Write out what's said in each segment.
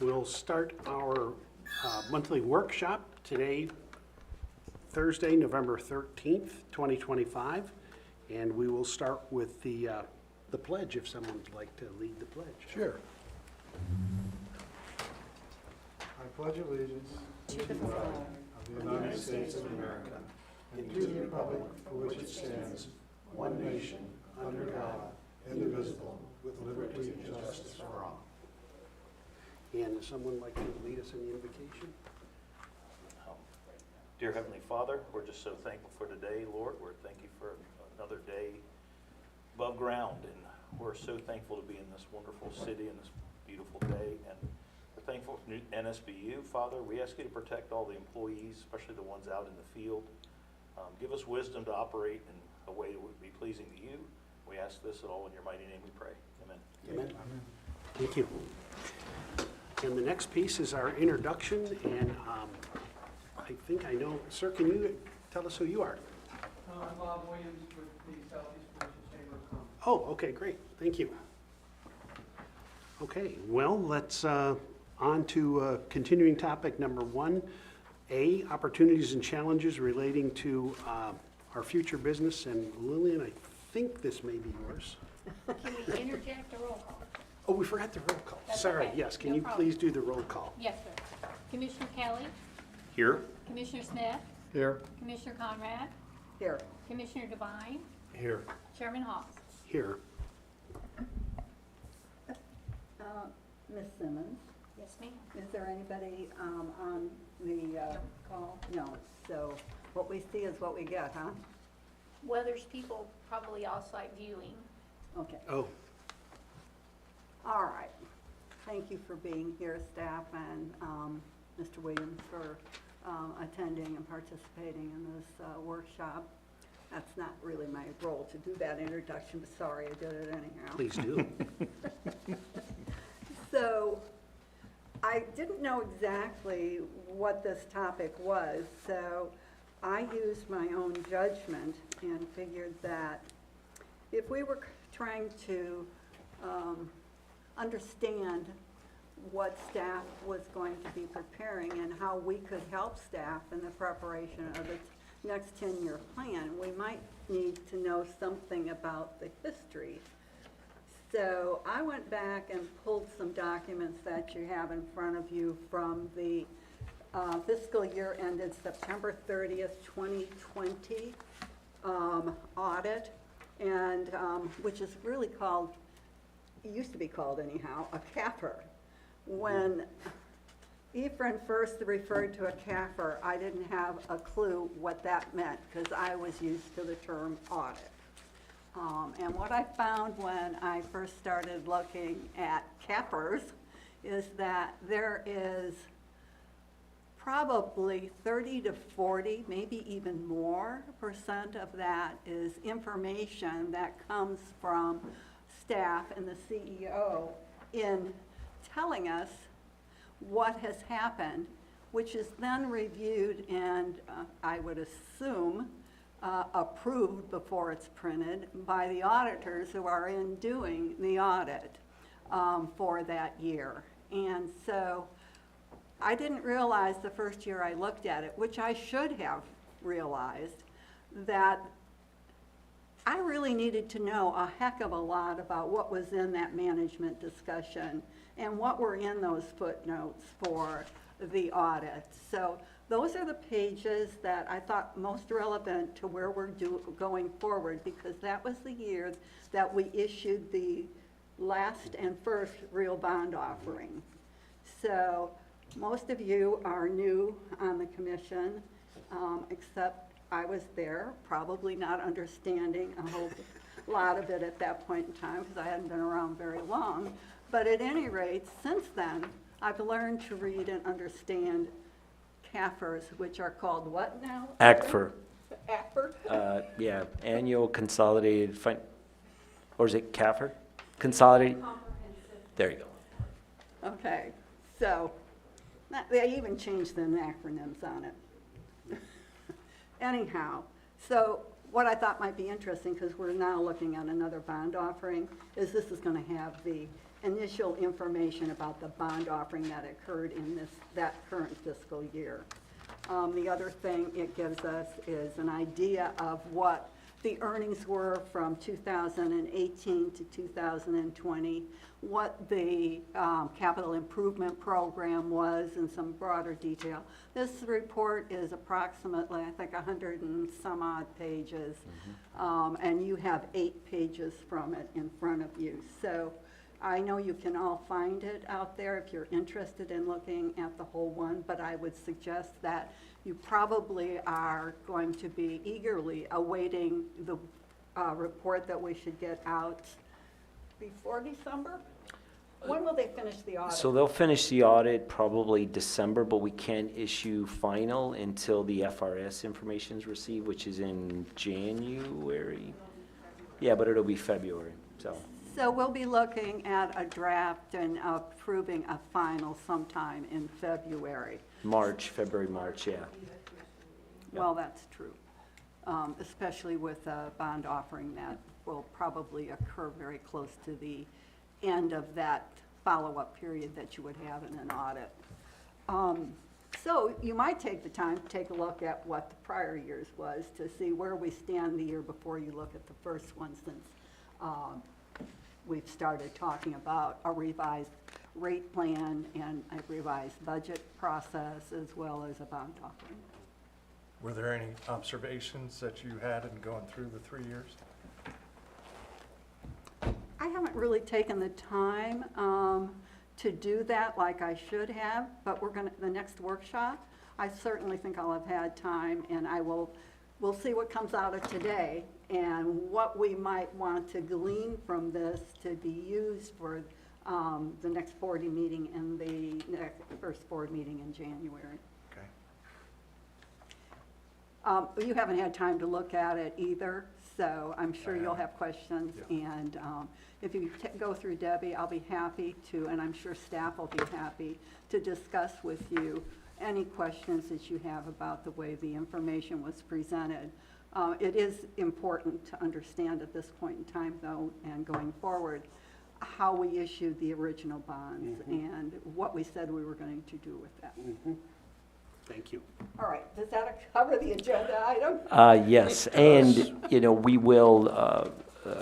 We'll start our monthly workshop today, Thursday, November 13th, 2025, and we will start with the pledge, if someone would like to lead the pledge. Sure. I pledge allegiance to the flag of the United States of America and to the republic for which it stands, one nation, under God, indivisible, with liberty and justice for all. And would someone like to lead us in the invocation? Dear Heavenly Father, we're just so thankful for today, Lord. We're thank you for another day above ground, and we're so thankful to be in this wonderful city and this beautiful day. And we're thankful for NSBU, Father. We ask you to protect all the employees, especially the ones out in the field. Give us wisdom to operate in a way that would be pleasing to you. We ask this all in your mighty name we pray. Amen. Amen. Thank you. And the next piece is our introduction, and I think I know, sir, can you tell us who you are? I'm Bob Williams with the Southeast Portion Chamber of Commerce. Oh, okay, great, thank you. Okay, well, let's on to continuing topic number 1A, opportunities and challenges relating to our future business. And Lillian, I think this may be yours. Can we interject a roll call? Oh, we forgot the roll call. That's Sorry, okay. yes, can No you problem. please do the roll call? Yes, sir. Commissioner Kelly, Here. Commissioner Smith, Here. Commissioner Conrad, Here. Commissioner Devine, Here. Chairman Hawes. Here. Ms. Simmons, Yes, ma'am. is there anybody on the call? No. So what we see is what we get, huh? Well, there's people probably off-site viewing. Okay. Oh, All right. Thank you for being here, staff, and Mr. Williams for attending and participating in this workshop. That's not really my role to do that introduction, but sorry, I did it anyhow. please do. So I didn't know exactly what this topic was, so I used my own judgment and figured that if we were trying to understand what staff was going to be preparing and how we could help staff in the preparation of its next 10-year plan, we might need to know something about the history. So I went back and pulled some documents that you have in front of you from the fiscal year ended September 30th, 2020 audit, and which is really called, it used to be called anyhow, a CAFR. When Ephraim first referred to a CAFR, I didn't have a clue what that meant because I was used to the term audit. And what I found when I first started looking at CAFRs is that there is probably 30 to 40, maybe even more % of that is information that comes from staff and the CEO in telling us what has happened, which is then reviewed and I would assume approved before it's printed by the auditors who are in doing the audit for that year. And so I didn't realize the first year I looked at it, which I should have realized, that I really needed to know a heck of a lot about what was in that management discussion and what were in those footnotes for the audit. So those are the pages that I thought most relevant to where we're going forward, because that was the year that we issued the last and first real bond offering. So most of you are new on the commission, except I was there, probably not understanding a whole lot of it at that point in time because I hadn't been around very long. But at any rate, since then, I've learned to read and understand CAFRs, which are called what now? ACFR. ACFR? Yeah, annual consolidated or is it CAFR? Consolidated, there you go. Okay, so they even changed the acronyms on it. Anyhow, so what I thought might be interesting, because we're now looking at another bond offering, is this is going to have the initial information about the bond offering that occurred in that current fiscal year. The other thing it gives us is an idea of what the earnings were from 2018 to 2020, what the capital improvement program was in some broader detail. This report is approximately, I think, 100 and some odd pages, and you have 8 pages from it in front of you. So I know you can all find it out there if you're interested in looking at the whole one, but I would suggest that you probably are going to be eagerly awaiting the report that we should get out before December? When will they finish the audit? So they'll finish the audit probably December, but we can't issue final until the FRS information is received, which is in January. Yeah, but it'll be February, so. So we'll be looking at a draft and approving a final sometime in February. February, March, yeah. Well, that's true, especially with a bond offering that will probably occur very close to the end of that follow-up period that you would have in an audit. So you might take the time to take a look at what the prior year's was to see where we stand the year before you look at the first one, since we've started talking about a revised rate plan and a revised budget process as well as a bond offering. Were there any observations that you had in going through the 3 years? I haven't really taken the time to do that like I should have, but the next workshop, I certainly think I'll have had time, and we'll see what comes out of today and what we might want to glean from this to be used for the next board meeting and the first board meeting in January. Okay. You haven't had time to look at it either, so I'm sure I you'll haven't. have questions. Yeah. And if you go through Debbie, I'll be happy to, and I'm sure staff will be happy to discuss with you any questions that you have about the way the information was presented. It is important to understand at this point in time, though, and going forward, how we issued the original bonds and what we said we were going to do with that. Thank you. All right, does that cover the agenda item? Yes, and, we will,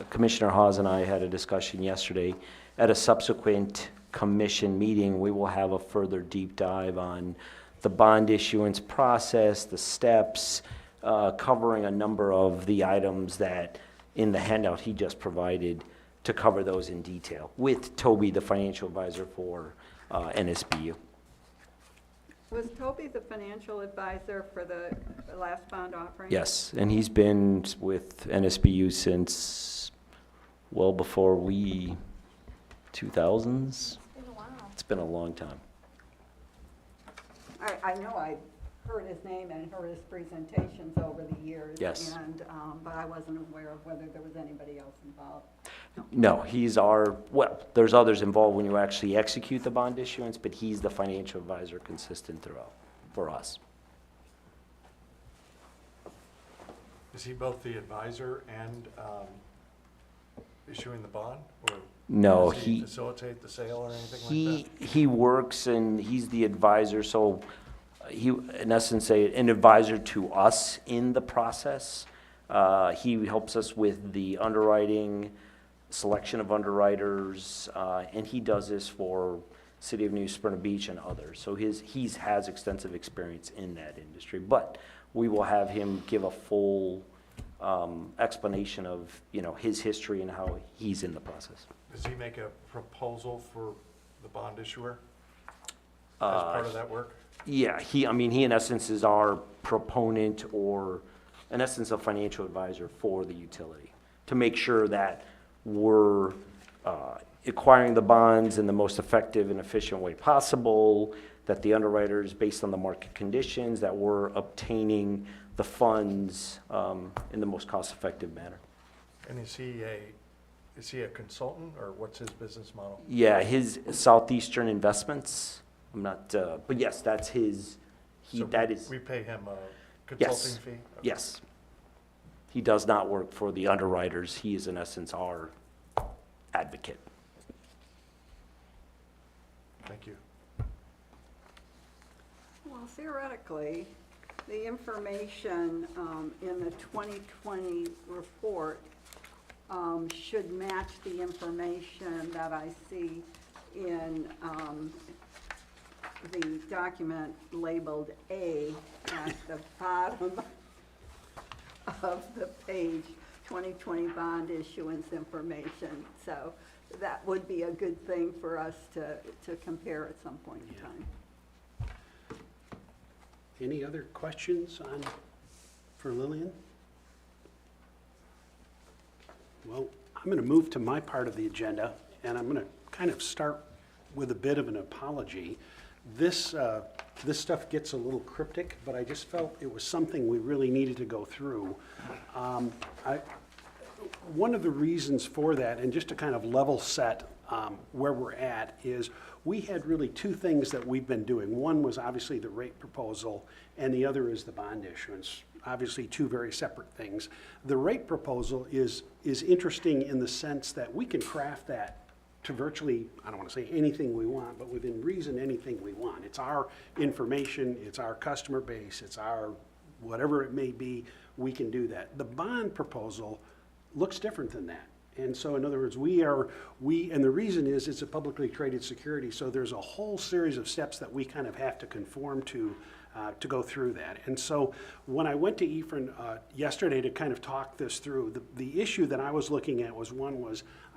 Commissioner Hawes and I had a discussion yesterday. At a subsequent commission meeting, we will have a further deep dive on the bond issuance process, the steps, covering a number of the items that in the handout he just provided, to cover those in detail with Toby, the financial advisor for NSBU. Was Toby the financial advisor for the last bond offering? Yes, and he's been with NSBU since well before 2000s. It's been a while. It's been a long time. I know I heard his name and heard his presentations over the years. Yes. And, but I wasn't aware of whether there was anybody else involved. No, there's others involved when you actually execute the bond issuance, but he's the financial advisor consistent throughout for us. Is he both the advisor and issuing the bond? Or No, does he facilitate the sale or anything like that? He works and he's the advisor, so he, in essence, an advisor to us in the process. He helps us with the underwriting, selection of underwriters, and he does this for City of New Smyrna Beach and others. So he has extensive experience in that industry, but we will have him give a full explanation of, his history and how he's in the process. Does he make a proposal for the bond issuer as part of that work? Yeah, he in essence is our proponent, or in essence a financial advisor for the utility, to make sure that we're acquiring the bonds in the most effective and efficient way possible, that the underwriters, based on the market conditions, that we're obtaining the funds in the most cost-effective manner. And is he a consultant, or what's his business model? Yeah, his Southeastern Investments. I'm not, but yes, that's his. So That is. we pay him a Yes. consulting fee? Okay. Yes. He does not work for the underwriters. He is in essence our advocate. Thank you. Well, theoretically, the information in the 2020 report should match the information that I see in the document labeled A at the bottom of the page, 2020 bond issuance information. So that would be a good thing for us to compare at some point in time. Any other questions for Lillian? Well, I'm going to move to my part of the agenda, and I'm going to kind of start with a bit of an apology. This stuff gets a little cryptic, but I just felt it was something we really needed to go through. One of the reasons for that, and just to kind of level set where we're at, is we had really two things that we've been doing. One was obviously the rate proposal, and the other is the bond issuance. Obviously, two very separate things. The rate proposal is interesting in the sense that we can craft that to virtually, I don't want to say anything we want, but within reason, anything we want. It's our information, it's our customer base, it's our whatever it may be, we can do that. The bond proposal looks different than that. And so in other words, and the reason is it's a publicly traded security, so there's a whole series of steps that we kind of have to conform to go through that. And so when I went to Ephraim yesterday to kind of talk this through, the issue that I was looking at was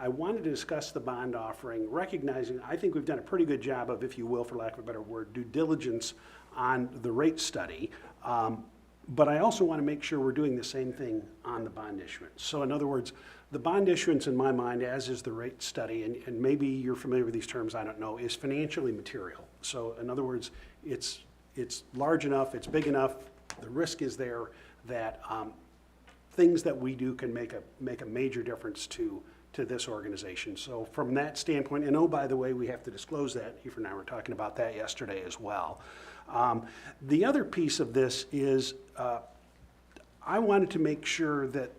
I wanted to discuss the bond offering, recognizing I think we've done a pretty good job of, if you will, for lack of a better word, due diligence on the rate study. But I also want to make sure we're doing the same thing on the bond issuance. So in other words, the bond issuance in my mind, as is the rate study, and maybe you're familiar with these terms, I don't know, is financially material. So in other words, it's large enough, it's big enough, the risk is there that things that we do can make a major difference to this organization. So from that standpoint, and oh, by the way, we have to disclose that. Ephraim and I were talking about that yesterday as well. The other piece of this is I wanted to make sure that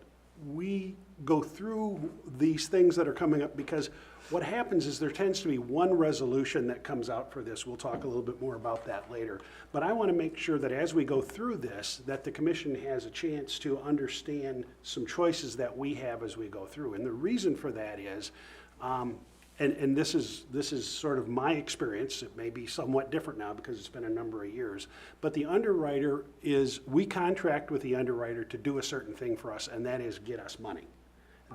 we go through these things that are coming up, because what happens is there tends to be one resolution that comes out for this. We'll talk a little bit more about that later. But I want to make sure that as we go through this, that the commission has a chance to understand some choices that we have as we go through. And the reason for that is, and this is sort of my experience. It may be somewhat different now because it's been a number of years. But the underwriter we contract with the underwriter to do a certain thing for us, and that is get us money.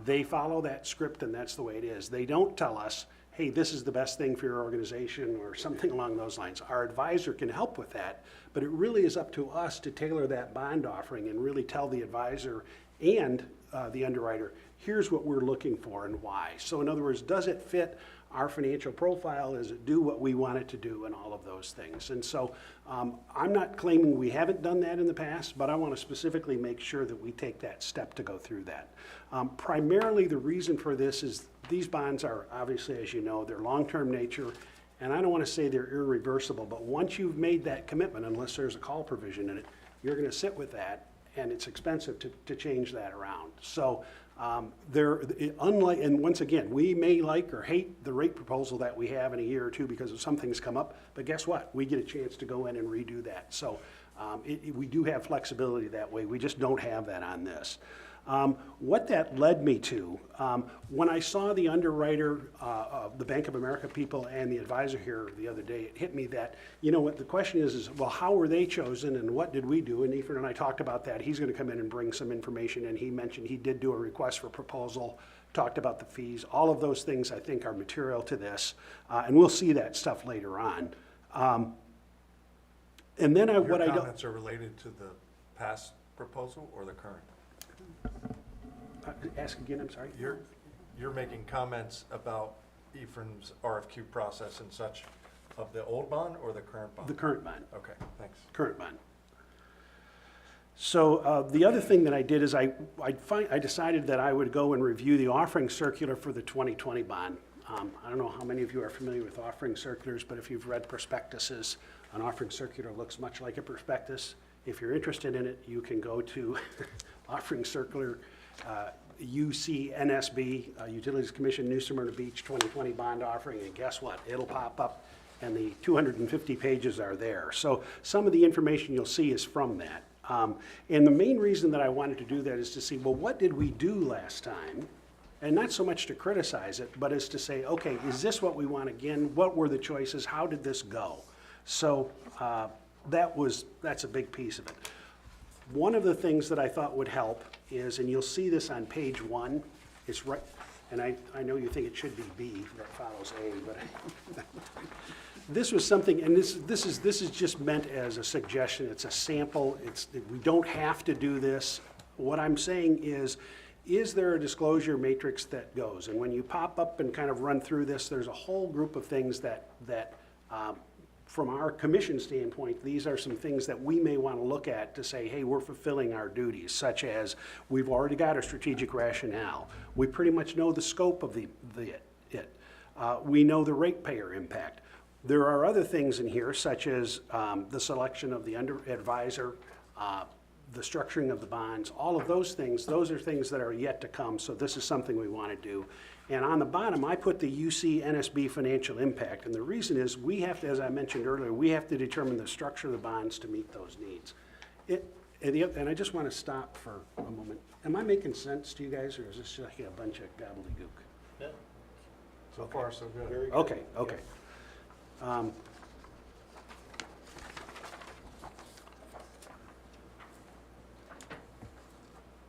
They follow that script, and that's the way it is. They don't tell us, hey, this is the best thing for your organization or something along those lines. Our advisor can help with that, but it really is up to us to tailor that bond offering and really tell the advisor and the underwriter, here's what we're looking for and why. So in other words, does it fit our financial profile? Does it do what we want it to do, and all of those things? And so I'm not claiming we haven't done that in the past, but I want to specifically make sure that we take that step to go through that. Primarily the reason for this is these bonds are obviously, as you know, they're long-term nature, and I don't want to say they're irreversible, but once you've made that commitment, unless there's a call provision in it, you're going to sit with that, and it's expensive to change that around. So unlike, and once again, we may like or hate the rate proposal that we have in a year or two because of some things come up, but guess what? We get a chance to go in and redo that. So we do have flexibility that way. We just don't have that on this. What that led me to, when I saw the underwriter, the Bank of America people and the advisor here the other day, it hit me that, you know what, the question is well, how were they chosen and what did we do? And Ephraim and I talked about that. He's going to come in and bring some information, and he mentioned he did do a request for proposal, talked about the fees. All of those things I think are material to this, and we'll see that stuff later on. And then Your comments are related to the past proposal or the current? Ask again, I'm sorry. You're making comments about Ephraim's RFQ process and such of the old bond or the current bond? The current bond. Okay, thanks. Current bond. So the other thing that I did is I decided that I would go and review the offering circular for the 2020 bond. I don't know how many of you are familiar with offering circulars, but if you've read prospectuses, an offering circular looks much like a prospectus. If you're interested in it, you can go to offering circular WUC NSB, Utilities Commission, New Smyrna Beach 2020 bond offering, and guess what? It'll pop up and the 250 pages are there. So some of the information you'll see is from that. And the main reason that I wanted to do that is to see, well, what did we do last time? And not so much to criticize it, but as to say, okay, is this what we want again? What were the choices? How did this go? So that's a big piece of it. One of the things that I thought would help is, and you'll see this on page 1, it's right, and I know you think it should be B that follows A, but this was something, and this is just meant as a suggestion. It's a sample. We don't have to do this. What I'm saying is there a disclosure matrix that goes? And when you pop up and kind of run through this, there's a whole group of things that from our commission standpoint, these are some things that we may want to look at to say, hey, we're fulfilling our duties, such as we've already got a strategic rationale. We pretty much know the scope of it. We know the ratepayer impact. There are other things in here, such as the selection of the advisor, the structuring of the bonds, all of those things. Those are things that are yet to come, so this is something we want to do. And on the bottom, I put the UC NSB financial impact, and the reason is we have to, as I mentioned earlier, we have to determine the structure of the bonds to meet those needs. And I just want to stop for a moment. Am I making sense to you guys, or is this like a bunch of gobbledygook? Yeah. So far, so good. Very good. Okay.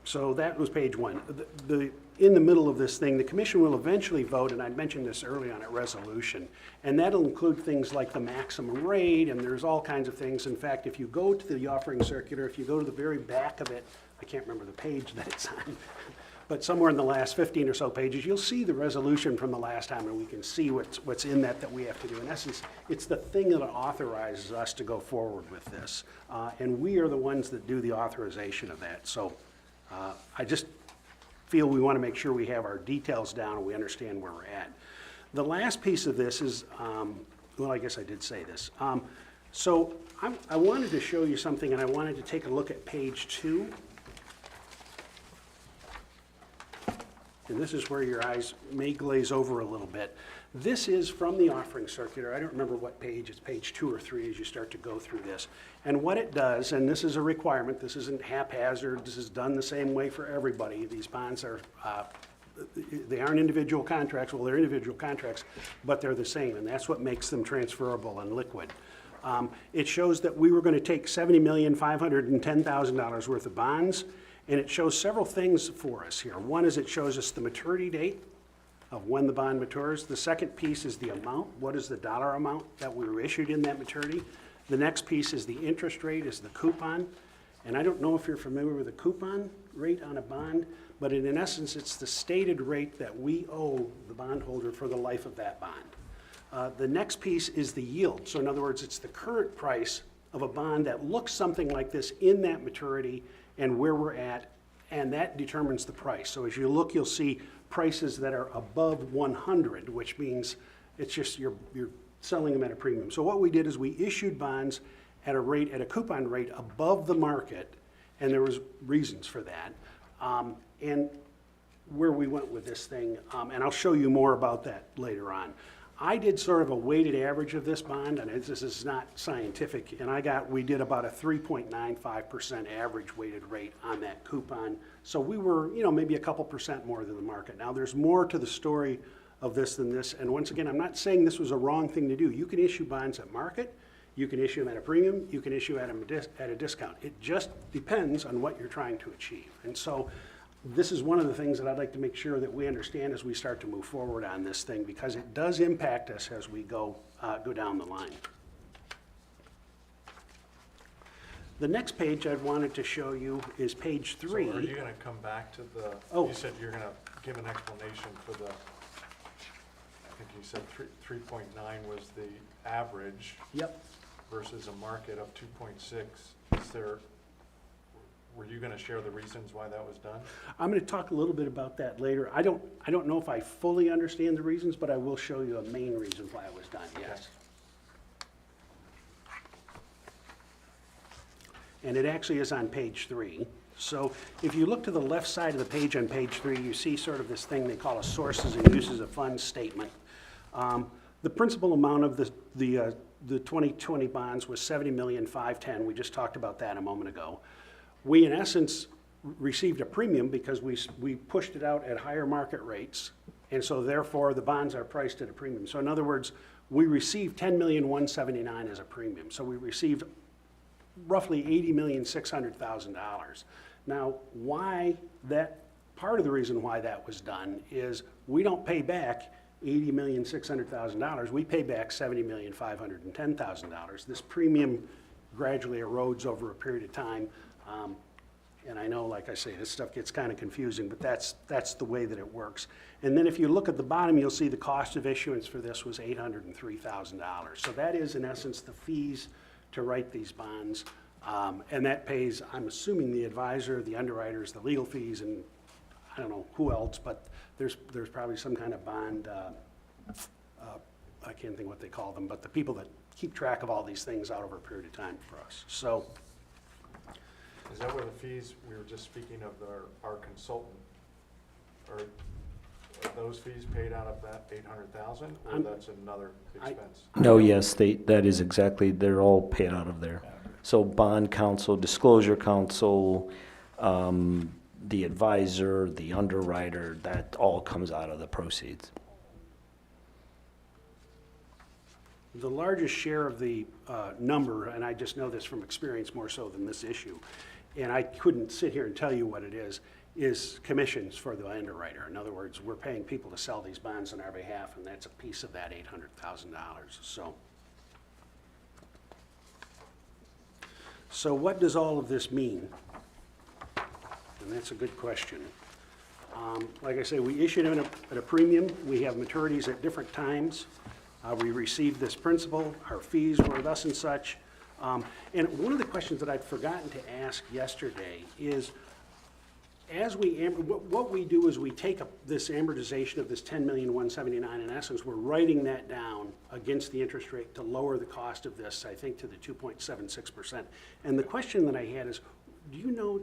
So that was page 1. In the middle of this thing, the commission will eventually vote, and I mentioned this early on at resolution, and that'll include things like the maximum rate, and there's all kinds of things. In fact, if you go to the offering circular, if you go to the very back of it, I can't remember the page that it's on, but somewhere in the last 15 or so pages, you'll see the resolution from the last time, and we can see what's in that we have to do. In essence, it's the thing that authorizes us to go forward with this, and we are the ones that do the authorization of that. So I just feel we want to make sure we have our details down and we understand where we're at. The last piece of this is, well, I guess I did say this. So I wanted to show you something, and I wanted to take a look at page 2. And this is where your eyes may glaze over a little bit. This is from the offering circular. I don't remember what page. It's page 2 or 3 as you start to go through this. And what it does, and this is a requirement, this isn't haphazard, this is done the same way for everybody. These bonds are, they aren't individual contracts. Well, they're individual contracts, but they're the same, and that's what makes them transferable and liquid. It shows that we were going to take $70,510,000 worth of bonds, and it shows several things for us here. One is it shows us the maturity date of when the bond matures. The second piece is the amount. What is the dollar amount that we were issued in that maturity? The next piece is the interest rate, is the coupon. And I don't know if you're familiar with the coupon rate on a bond, but in essence, it's the stated rate that we owe the bondholder for the life of that bond. The next piece is the yield. So in other words, it's the current price of a bond that looks something like this in that maturity and where we're at, and that determines the price. So as you look, you'll see prices that are above 100, which means it's just you're selling them at a premium. So what we did is we issued bonds at a coupon rate above the market, and there was reasons for that. And where we went with this thing, and I'll show you more about that later on. I did sort of a weighted average of this bond, and this is not scientific, and we did about a 3.95% average weighted rate on that coupon. So we were, maybe a couple percent more than the market. Now, there's more to the story of this than this, and once again, I'm not saying this was a wrong thing to do. You can issue bonds at market, you can issue them at a premium, you can issue at a discount. It just depends on what you're trying to achieve. And so this is one of the things that I'd like to make sure that we understand as we start to move forward on this thing, because it does impact us as we go down the line. The next page I wanted to show you is page 3. So are you going to come back to the, Oh. You said you're going to give an explanation for the, I think you said 3.9 was the average Yep. versus a market of 2.6. Were you going to share the reasons why that was done? I'm going to talk a little bit about that later. I don't know if I fully understand the reasons, but I will show you a main reason why it was done, yes. And it actually is on page 3. So if you look to the left side of the page on page 3, you see sort of this thing they call a sources and uses of funds statement. The principal amount of the 2020 bonds was 70,510,000. We just talked about that a moment ago. We, in essence, received a premium because we pushed it out at higher market rates, and so therefore the bonds are priced at a premium. So in other words, we received 10,179,000 as a premium. So we received roughly $80,600,000. Now, why that, part of the reason why that was done is we don't pay back $80,600,000. We pay back $70,510,000. This premium gradually erodes over a period of time. And I know, like I say, this stuff gets kind of confusing, but that's the way that it works. And then if you look at the bottom, you'll see the cost of issuance for this was $803,000. So that is, in essence, the fees to write these bonds. And that pays, I'm assuming, the advisor, the underwriters, the legal fees, and I don't know who else, but there's probably some kind of bond, I can't think what they call them, but the people that keep track of all these things out over a period of time for us. So, Is that where the fees, we were just speaking of our consultant, are those fees paid out of that 800,000, or that's another expense? No, yes, that is exactly, they're all paid out of there. So bond counsel, disclosure counsel, the advisor, the underwriter, that all comes out of the proceeds. the largest share of the number, and I just know this from experience more so than this issue, and I couldn't sit here and tell you what it is commissions for the underwriter. In other words, we're paying people to sell these bonds on our behalf, and that's a piece of that $800,000. So what does all of this mean? And that's a good question. Like I say, we issued them at a premium. We have maturities at different times. We received this principal. Our fees were thus and such. And one of the questions that I'd forgotten to ask yesterday is, as what we do is we take this amortization of this $10,179,000. In essence, we're writing that down against the interest rate to lower the cost of this, I think, to the 2.76%. And the question that I had is, do you know,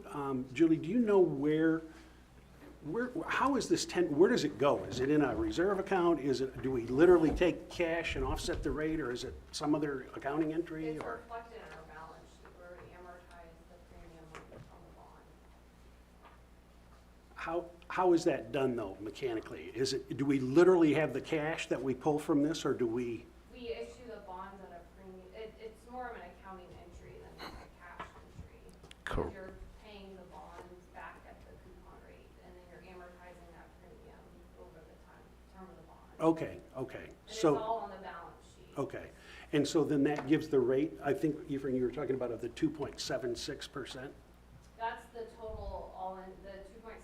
Julie, do you know how is this where does it go? Is it in a reserve account? Do we literally take cash and offset the rate, or is it some other accounting entry? It's Or reflected in our balance sheet where we amortize the premium on the bond. how is that done though, mechanically? Do we literally have the cash that we pull from this, or do we? We issue the bonds at a premium. It's more of an accounting entry than a cash entry. Cool. You're paying the bonds back at the coupon rate, and then you're amortizing that premium over the term of the bond. Okay. And it's all on the balance sheet. Okay, and so then that gives the rate, I think, Efrain, you were talking about, of the 2.76%? That's the total all-in, the 2.76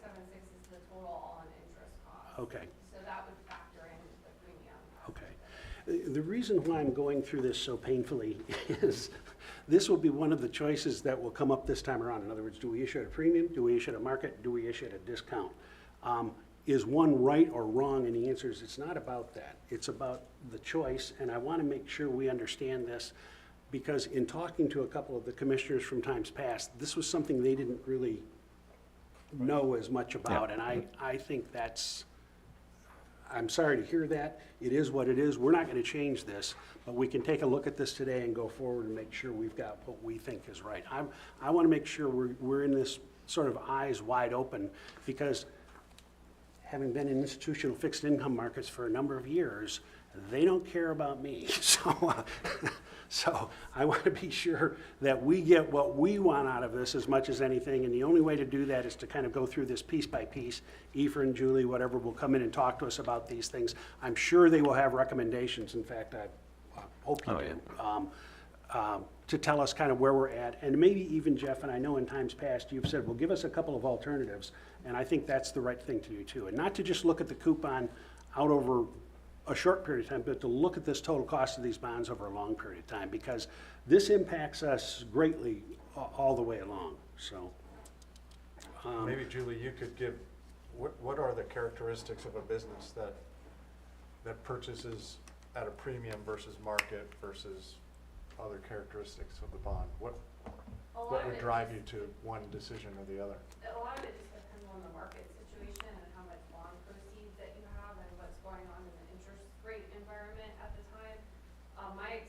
is the total all-in interest cost. Okay. So that would factor in the premium. Okay. The reason why I'm going through this so painfully is this will be one of the choices that will come up this time around. In other words, do we issue at a premium? Do we issue at a market? Do we issue at a discount? Is one right or wrong? And the answer is it's not about that. It's about the choice, and I want to make sure we understand this, because in talking to a couple of the commissioners from times past, this was something they didn't really know as much about, and I think I'm sorry to hear that. It is what it is. We're not going to change this, but we can take a look at this today and go forward and make sure we've got what we think is right. I want to make sure we're in this sort of eyes wide open, because having been in institutional fixed income markets for a number of years, they don't care about me. So I want to be sure that we get what we want out of this as much as anything, and the only way to do that is to kind of go through this piece by piece. Efrain, Julie, whatever, will come in and talk to us about these things. I'm sure they will have recommendations. In fact, I hope you do. To tell us kind of where we're at, and maybe even, Jeff, and I know in times past you've said, well, give us a couple of alternatives, and I think that's the right thing to do too. And not to just look at the coupon out over a short period of time, but to look at this total cost of these bonds over a long period of time, because this impacts us greatly all the way along, so. Maybe, Julie, you could give, what are the characteristics of a business that purchases at a premium versus market versus other characteristics of the bond? What would drive you to one decision or the other? A lot of it just depends on the market situation and how much bond proceeds that you have and what's going on in the interest rate environment at the time. My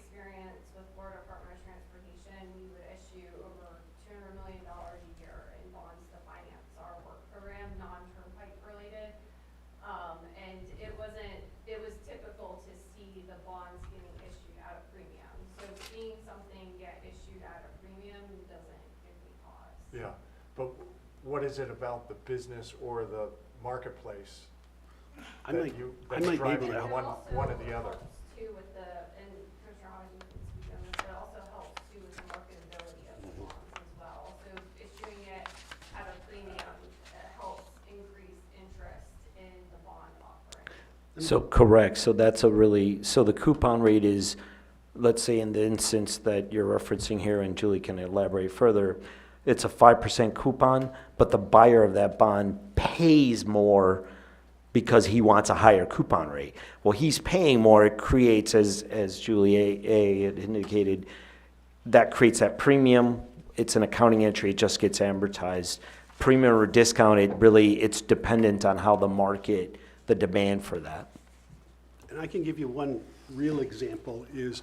Yeah, but what is it about the business or the marketplace I that might, you, I that's might be driving able to it help. one or the other? Too with the, and Commissioner Hodges, you can speak on this, but it also helps too with the marketability of the bonds as well. So issuing it at a premium helps increase interest in the bond offering. So correct, so that's a really, so the coupon rate is, let's say in the instance that you're referencing here, and Julie can elaborate further, it's a 5% coupon, but the buyer of that bond pays more because he wants a higher coupon rate. Well, he's paying more, it creates, as Julie A. had indicated, that creates that premium. It's an accounting entry, it just gets amortized. Premium or discount, it's dependent on how the market, the demand for that. And I can give you one real example is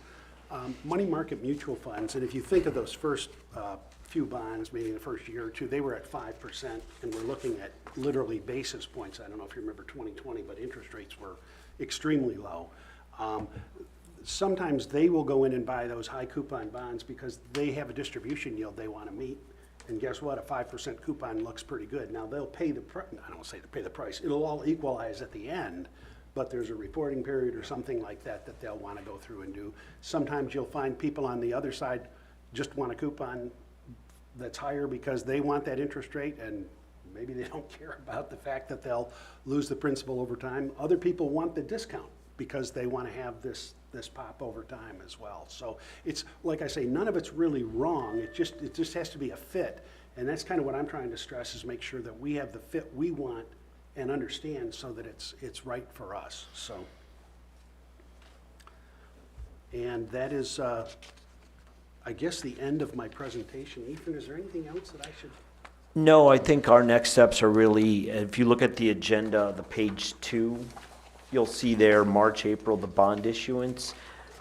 money market mutual funds. And if you think of those first few bonds, maybe in the first year or two, they were at 5%, and we're looking at literally basis points. I don't know if you remember 2020, but interest rates were extremely low. Sometimes they will go in and buy those high coupon bonds because they have a distribution yield they want to meet. And guess what? A 5% coupon looks pretty good. Now, they'll pay the price. I don't want to say to pay the price. It'll all equalize at the end, but there's a reporting period or something like that that they'll want to go through and do. Sometimes you'll find people on the other side just want a coupon that's higher because they want that interest rate, and maybe they don't care about the fact that they'll lose the principal over time. Other people want the discount because they want to have this pop over time as well. So it's, like I say, none of it's really wrong. It just has to be a fit. And that's kind of what I'm trying to stress, is make sure that we have the fit we want and understand so that it's right for us. So, and that is, I guess, the end of my presentation. Ethan, is there anything else that I should? No, I think our next steps are really, if you look at the agenda, the page 2, you'll see there March, April, the bond issuance.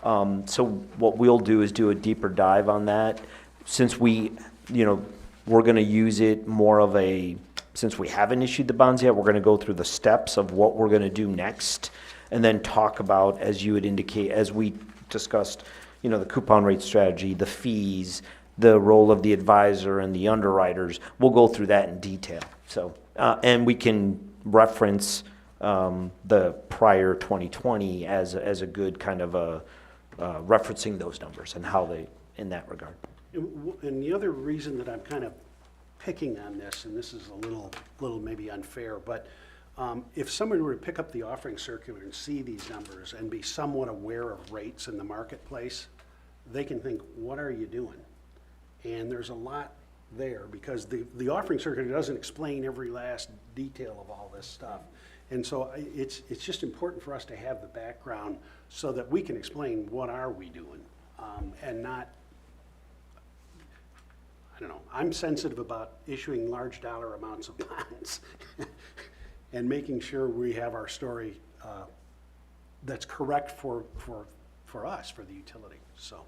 So what we'll do is do a deeper dive on that. Since we're going to use it more of a, since we haven't issued the bonds yet, we're going to go through the steps of what we're going to do next, and then talk about, as you would indicate, as we discussed, the coupon rate strategy, the fees, the role of the advisor and the underwriters. We'll go through that in detail. So, and we can reference the prior 2020 as a good kind of referencing those numbers and how they, in that regard. And the other reason that I'm kind of picking on this, and this is a little maybe unfair, but if someone were to pick up the offering circular and see these numbers and be somewhat aware of rates in the marketplace, they can think, what are you doing? And there's a lot there, because the offering circular doesn't explain every last detail of all this stuff. And so it's just important for us to have the background so that we can explain what are we doing, and not, I don't know, I'm sensitive about issuing large dollar amounts of bonds and making sure we have our story that's correct for us, for the utility. So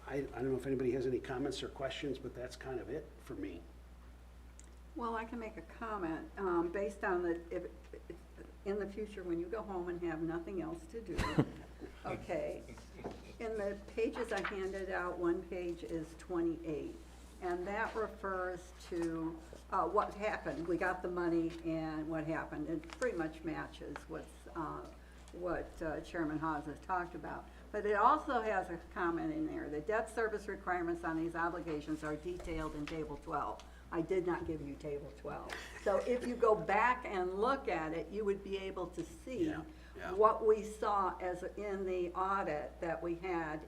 I don't know if anybody has any comments or questions, but that's kind of it for me. Well, I can make a comment based on if in the future when you go home and have nothing else to do. Okay, in the pages I handed out, one page is 28, and that refers to what happened. We got the money and what happened. It pretty much matches what Chairman Haas has talked about. But it also has a comment in there. The debt service requirements on these obligations are detailed in Table 12. I did not give you Table 12. So if you go back and look at it, you would be able to see what we saw as in the audit that we had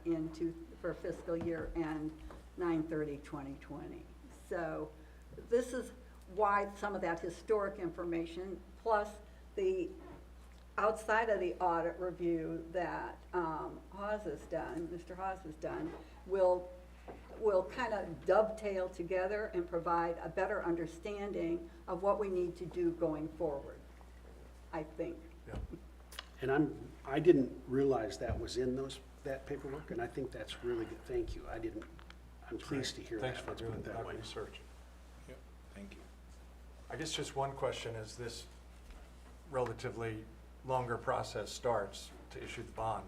for fiscal year end 9/30/2020. So this is why some of that historic information, plus the outside of the audit review that Haas has done, Mr. Haas has done, will kind of dovetail together and provide a better understanding of what we need to do going forward, I think. Yeah. And I didn't realize that was in that paperwork, and I think that's really good. Thank you. I'm pleased to hear that. Thanks for Let's doing put it that way. research. Yep, thank you. I guess just one question as this relatively longer process starts to issue the bond.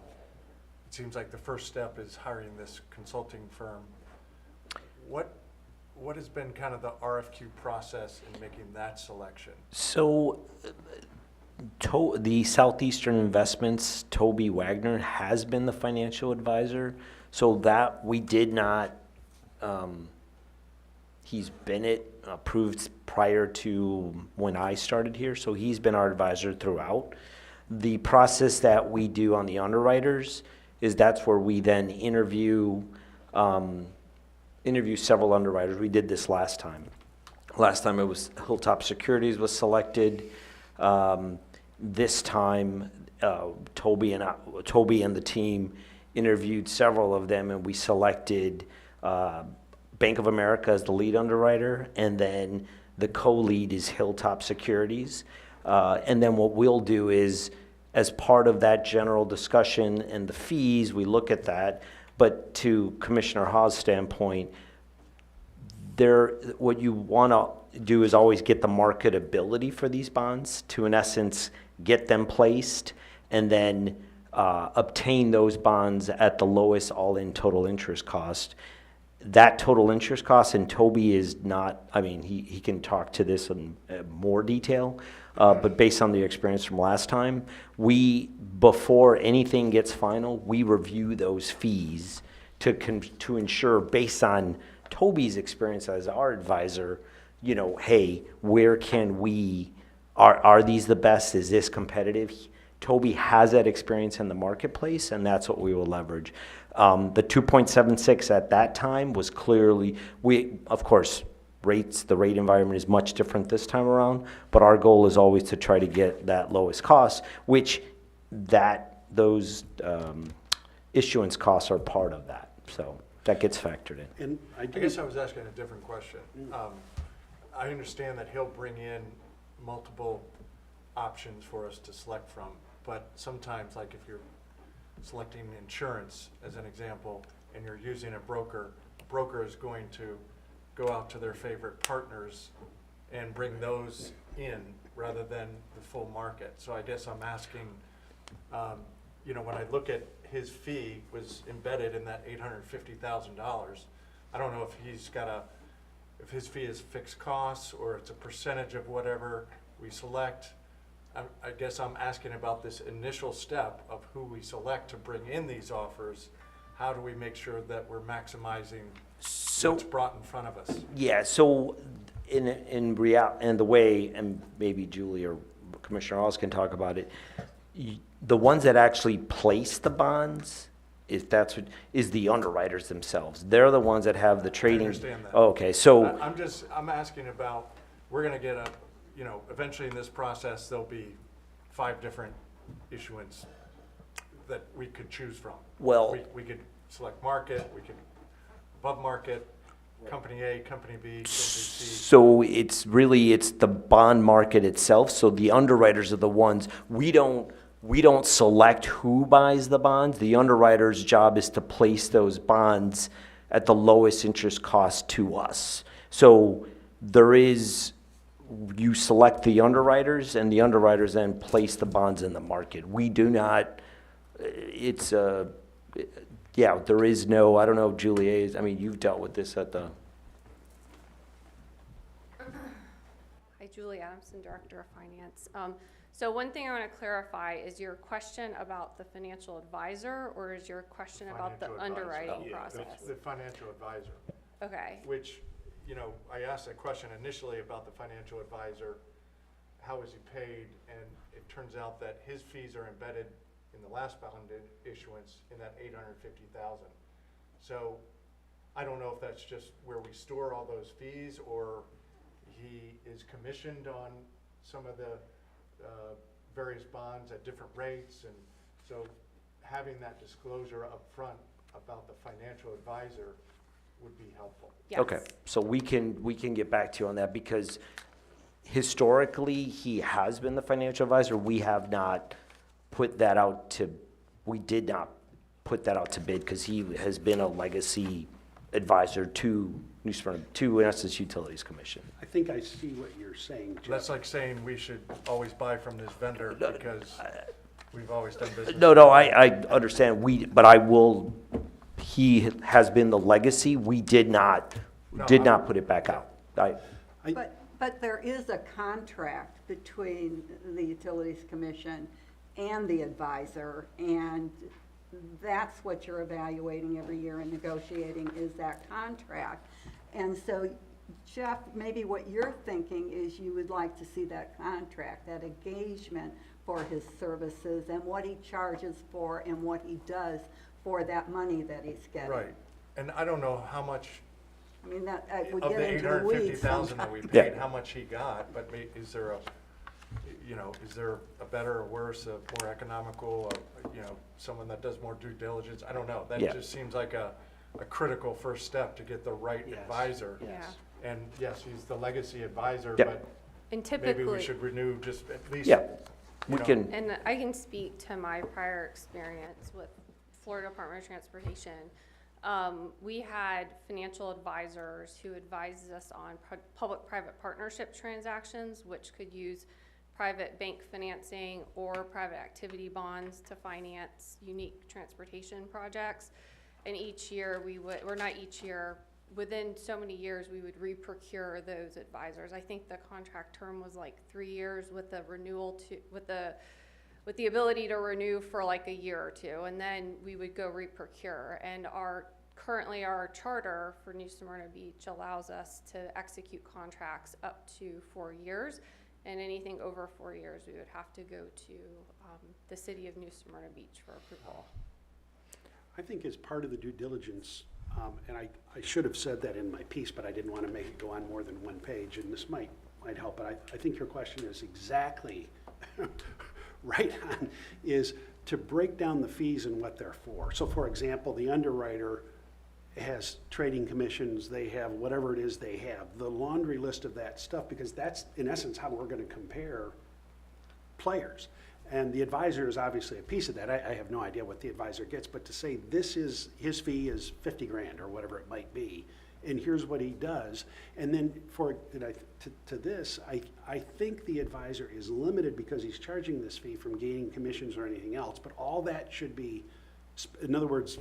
It seems like the first step is hiring this consulting firm. What what has been kind of the RFQ process in making that selection? So, the Southeastern Investments, Toby Wagner has been the financial advisor. So that we did not, he's been approved prior to when I started here. So he's been our advisor throughout. The process that we do on the underwriters is that's where we then interview several underwriters. We did this last time. Last time it was Hilltop Securities was selected. This time, Toby and the team interviewed several of them, and we selected Bank of America as the lead underwriter, and then the co-lead is Hilltop Securities. And then what we'll do is, as part of that general discussion and the fees, we look at that. But to Commissioner Haas' standpoint, what you want to do is always get the marketability for these bonds to, in essence, get them placed, and then obtain those bonds at the lowest all-in total interest cost. That total interest cost, and Toby is not, I mean, he can talk to this in more detail, but based on the experience from last time, before anything gets final, we review those fees to ensure, based on Toby's experience as our advisor, hey, where can are these the best? Is this competitive? Toby has that experience in the marketplace, and that's what we will leverage. The 2.76 at that time was clearly, of course, the rate environment is much different this time around, but our goal is always to try to get that lowest cost, which those issuance costs are part of that. So that gets factored in. And I guess I was asking a different question. I understand that he'll bring in multiple options for us to select from, but sometimes, like if you're selecting insurance as an example, and you're using a broker is going to go out to their favorite partners and bring those in rather than the full market. So I guess I'm asking, when I look at his fee was embedded in that $850,000, I don't know if his fee is fixed costs or it's a percentage of whatever we select. I guess I'm asking about this initial step of who we select to bring in these offers. How do we make sure that we're maximizing what's brought in front of us? Yeah, so in reality, and the way, and maybe Julie or Commissioner Halls can talk about it, the ones that actually place the bonds, is the underwriters themselves. They're the ones that have the trading. I understand that. Oh, okay, so I'm asking about, we're gonna get eventually in this process, there'll be 5 different issuance that we could choose from. Well, we could select market, we could above market, company A, company B, company C. so it's the bond market itself. So the underwriters are the ones, we don't select who buys the bonds. The underwriter's job is to place those bonds at the lowest interest cost to us. So you select the underwriters, and the underwriters then place the bonds in the market. We do not, there is no, I don't know if Julie, you've dealt with this at the. Hi, Julie Adamson, Director of Finance. So one thing I want to clarify is your question about the financial advisor, or is your question about the Financial advisor. underwriting Yeah, process? it's the financial advisor, Okay. which, I asked a question initially about the financial advisor, how is he paid? And it turns out that his fees are embedded in the last bond issuance in that $850,000. So I don't know if that's just where we store all those fees, or he is commissioned on some of the various bonds at different rates. And so having that disclosure up front about the financial advisor would be helpful. Yes. Okay, so we can get back to you on that, because historically, he has been the financial advisor. We have not put that out to, we did not put that out to bid, because he has been a legacy advisor to New Smyrna, in essence, Utilities Commission. I think I see what you're saying, Jeff. That's like saying we should always buy from this vendor because we've always done business. No, I understand, he has been the legacy. We did not No, did I- not put it back out. But there is a contract between the Utilities Commission and the advisor, and that's what you're evaluating every year and negotiating is that contract. And so, Jeff, maybe what you're thinking is you would like to see that contract, that engagement for his services and what he charges for and what he does for that money that he's getting. Right, and I don't know how much I mean, that, we of get the into the weeds 850,000 that we sometimes. paid, Yeah. how much he got, but is there a, is there a better or worse, a more economical, someone that does more due diligence? I don't know. That Yeah. just seems like a critical first step to get the right Yes. advisor. Yes. And yes, he's the legacy advisor, Yeah. but And maybe we typically, should renew just at least. Yeah, we you know, can, and I can speak to my prior experience with Florida Department of Transportation. We had financial advisors who advised us on public-private partnership transactions, which could use private bank financing or private activity bonds to finance unique transportation projects. And each year or not each year, within so many years, we would re-procure those advisors. I think the contract term was like 3 years with the renewal with the ability to renew for like a year or two, and then we would go re-procure. And currently our charter for New Smyrna Beach allows us to execute contracts up to 4 years, and anything over 4 years, we would have to go to the city of New Smyrna Beach for approval. I think as part of the due diligence, and I should have said that in my piece, but I didn't want to make it go on more than one page, and this might help, but I think your question is exactly right on, is to break down the fees and what they're for. So for example, the underwriter has trading commissions, they have whatever it is they have, the laundry list of that stuff, because that's in essence how we're going to compare players. And the advisor is obviously a piece of that. I have no idea what the advisor gets, but to say this is, his fee is 50 grand or whatever it might be, and here's what he does. And then to this, I think the advisor is limited because he's charging this fee from gaining commissions or anything else, but all that should be, in other words,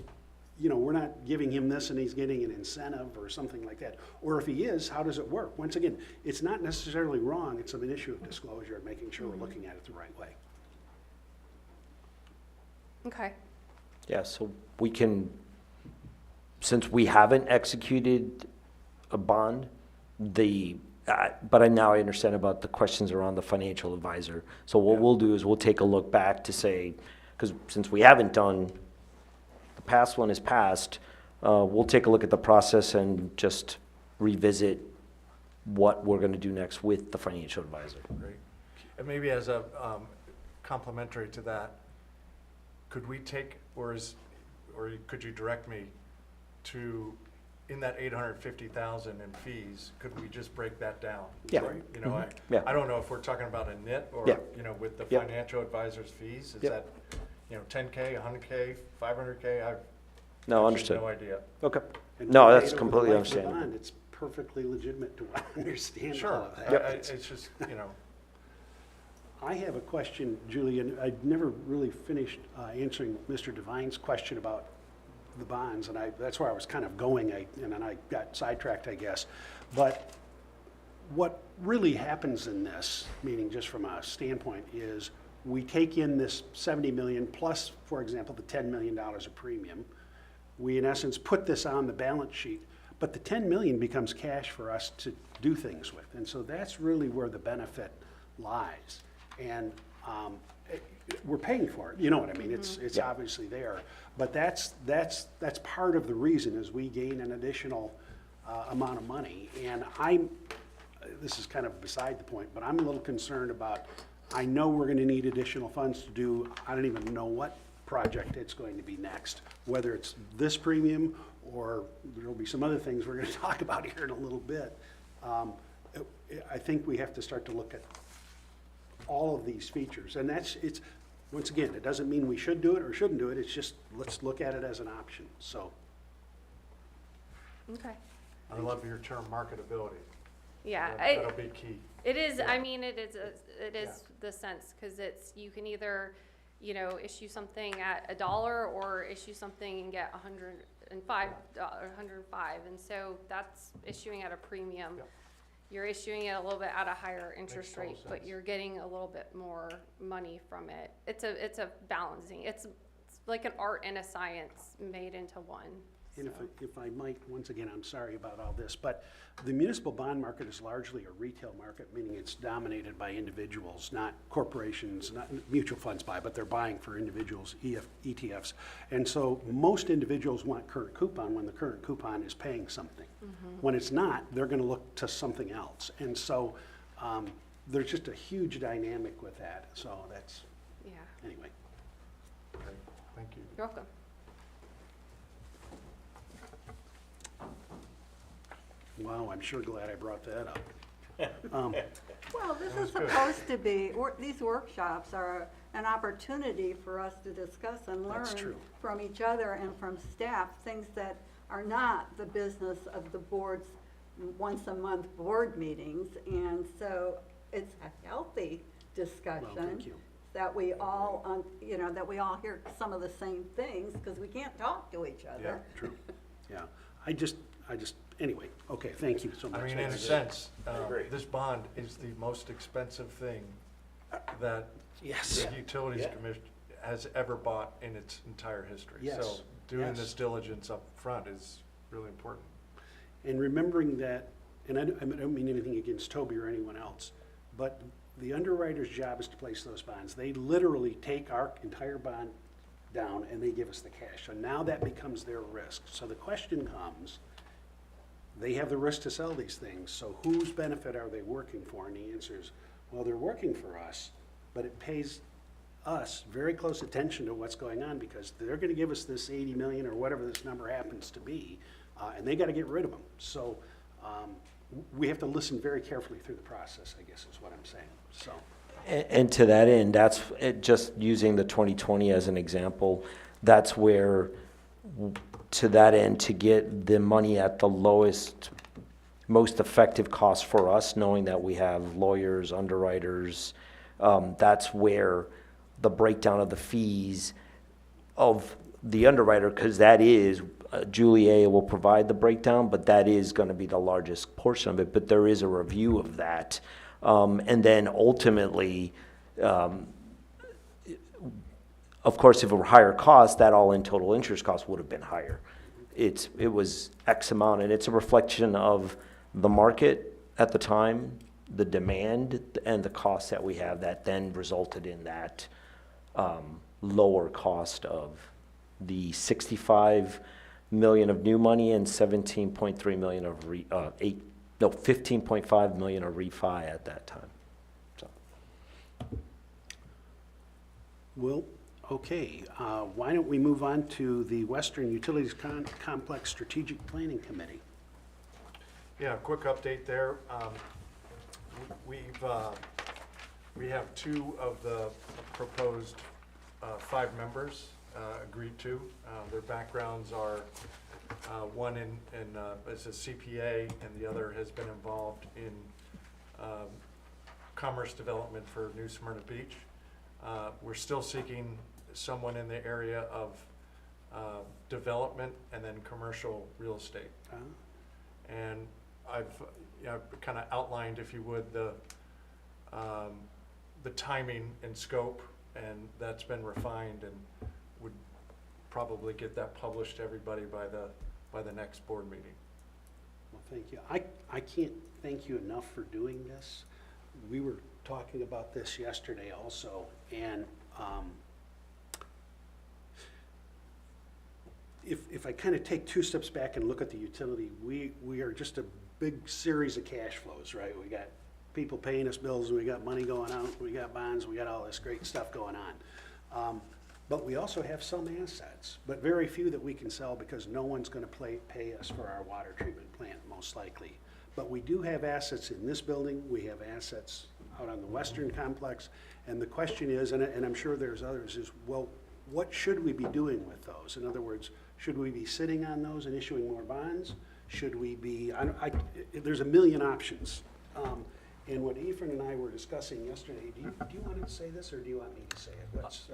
we're not giving him this and he's getting an incentive or something like that. Or if he is, how does it work? Once again, it's not necessarily wrong, it's an issue of disclosure and making sure we're looking at it the right way. Okay. yeah, so we can, since we haven't executed a bond, but now I understand about the questions around the financial advisor. So what we'll do is we'll take a look back to say, because since we haven't done, the past one is passed, we'll take a look at the process and just revisit what we're gonna do next with the financial advisor. Great. And maybe as a complementary to that, could we take, or could you direct me to, in that 850,000 in fees, could we just break that down? Yeah. Right? Yeah. I don't know if we're talking about a nit or, Yeah. with the Yeah. financial advisor's fees, is Yeah. that, 10K, 100K, 500K? I've No, actually understood. no idea. Okay. And No, we that's paid over the completely life of the understandable. bond. It's perfectly legitimate to understand all Sure, of that. it's just, I have a question, Julie, and I never really finished answering Mr. Devine's question about the bonds, and that's where I was kind of going, and then I got sidetracked, I guess. But what really happens in this, meaning just from a standpoint, is we take in this 70 million plus, for example, the $10 million of premium. We, in essence, put this on the balance sheet, but the 10 million becomes cash for us to do things with. And so that's really where the benefit lies. And we're paying for it, you know what I mean? It's obviously there. But that's part of the reason is we gain an additional amount of money. And this is kind of beside the point, but I'm a little concerned about, I know we're gonna need additional funds to do, I don't even know what project it's going to be next, whether it's this premium or there'll be some other things we're gonna talk about here in a little bit. I think we have to start to look at all of these features, and once again, it doesn't mean we should do it or shouldn't do it, it's just, let's look at it as an option, so. Okay. I love your term marketability. Yeah. That'll be key. It is, Yeah. I mean, it is the sense, because you can either, issue something at $1 or issue something and get and $105, and so that's issuing at a premium. Yep. You're issuing it a little bit at a higher interest total rate, but sense. you're getting a little bit more money from it. It's a balancing. It's like an art and a science made into one. And so. if I might, once again, I'm sorry about all this, but the municipal bond market is largely a retail market, meaning it's dominated by individuals, not corporations, not mutual funds buy, but they're buying for individuals, ETFs. And so most individuals want current coupon when the current coupon is paying something. When it's not, they're gonna look to something else. And so there's just a huge dynamic with that, so that's, Yeah, anyway. Okay, thank you. you're welcome. Wow, I'm sure glad I brought that up. Well, this That was is good. supposed to be, these workshops are an opportunity for us to discuss and learn That's true. from each other and from staff, things that are not the business of the board's once-a-month board meetings. And so it's a healthy discussion. Well, thank you. That we all, that we all hear some of the same things, because we can't talk to each other. Yeah. True, yeah. I just, anyway, okay, thank you so much. I mean, in a That's- sense, I agree. this bond is the most expensive thing that Yes. the Utilities Yeah. Commission has ever bought in its entire history. Yes. So doing Yes. this diligence up front is really important. And remembering that, and I don't mean anything against Toby or anyone else, but the underwriter's job is to place those bonds. They literally take our entire bond down and they give us the cash. So now that becomes their risk. So the question comes, they have the risk to sell these things, so whose benefit are they working for? And the answer is, well, they're working for us, but it pays us very close attention to what's going on, because they're gonna give us this 80 million or whatever this number happens to be, and they gotta get rid of them. So, we have to listen very carefully through the process, I guess is what I'm saying, so. And to that end, that's, just using the 2020 as an example, that's where, to that end, to get the money at the lowest, most effective cost for us, knowing that we have lawyers, underwriters, that's where the breakdown of the fees of the underwriter, because that is, Julie A. will provide the breakdown, but that is going to be the largest portion of it, but there is a review of that. And then ultimately, of course, if it were higher cost, that all-in total interest cost would have been higher. It was X amount, and it's a reflection of the market at the time, the demand, and the costs that we have that then resulted in that lower cost of the 65 million of new money and 17.3 million of 15.5 million of refi at that time. So. Well, okay, why don't we move on to the Western Utilities Complex Strategic Planning Committee? Yeah, quick update there. We have 2 of the proposed 5 members agreed to. Their backgrounds are one is a CPA, and the other has been involved in commerce development for New Smyrna Beach. We're still seeking someone in the area of development and then commercial real estate. And I've kind of outlined, if you would, the timing and scope, and that's been refined, and would probably get that published to everybody by the next board meeting. Well, thank you. I can't thank you enough for doing this. We were talking about this yesterday also, and if I kind of take 2 steps back and look at the utility, we are just a big series of cash flows, right? We got people paying us bills, and we got money going out, we got bonds, we got all this great stuff going on. But we also have some assets, but very few that we can sell, because no one's going to pay us for our water treatment plant, most likely. But we do have assets in this building, we have assets out on the Western Complex, and the question is, and I'm sure there's others, is, well, what should we be doing with those? In other words, should we be sitting on those and issuing more bonds? Should we be, there's a million options. And what Ephraim and I were discussing yesterday, do you want to say this, or do you want me to say it? What's,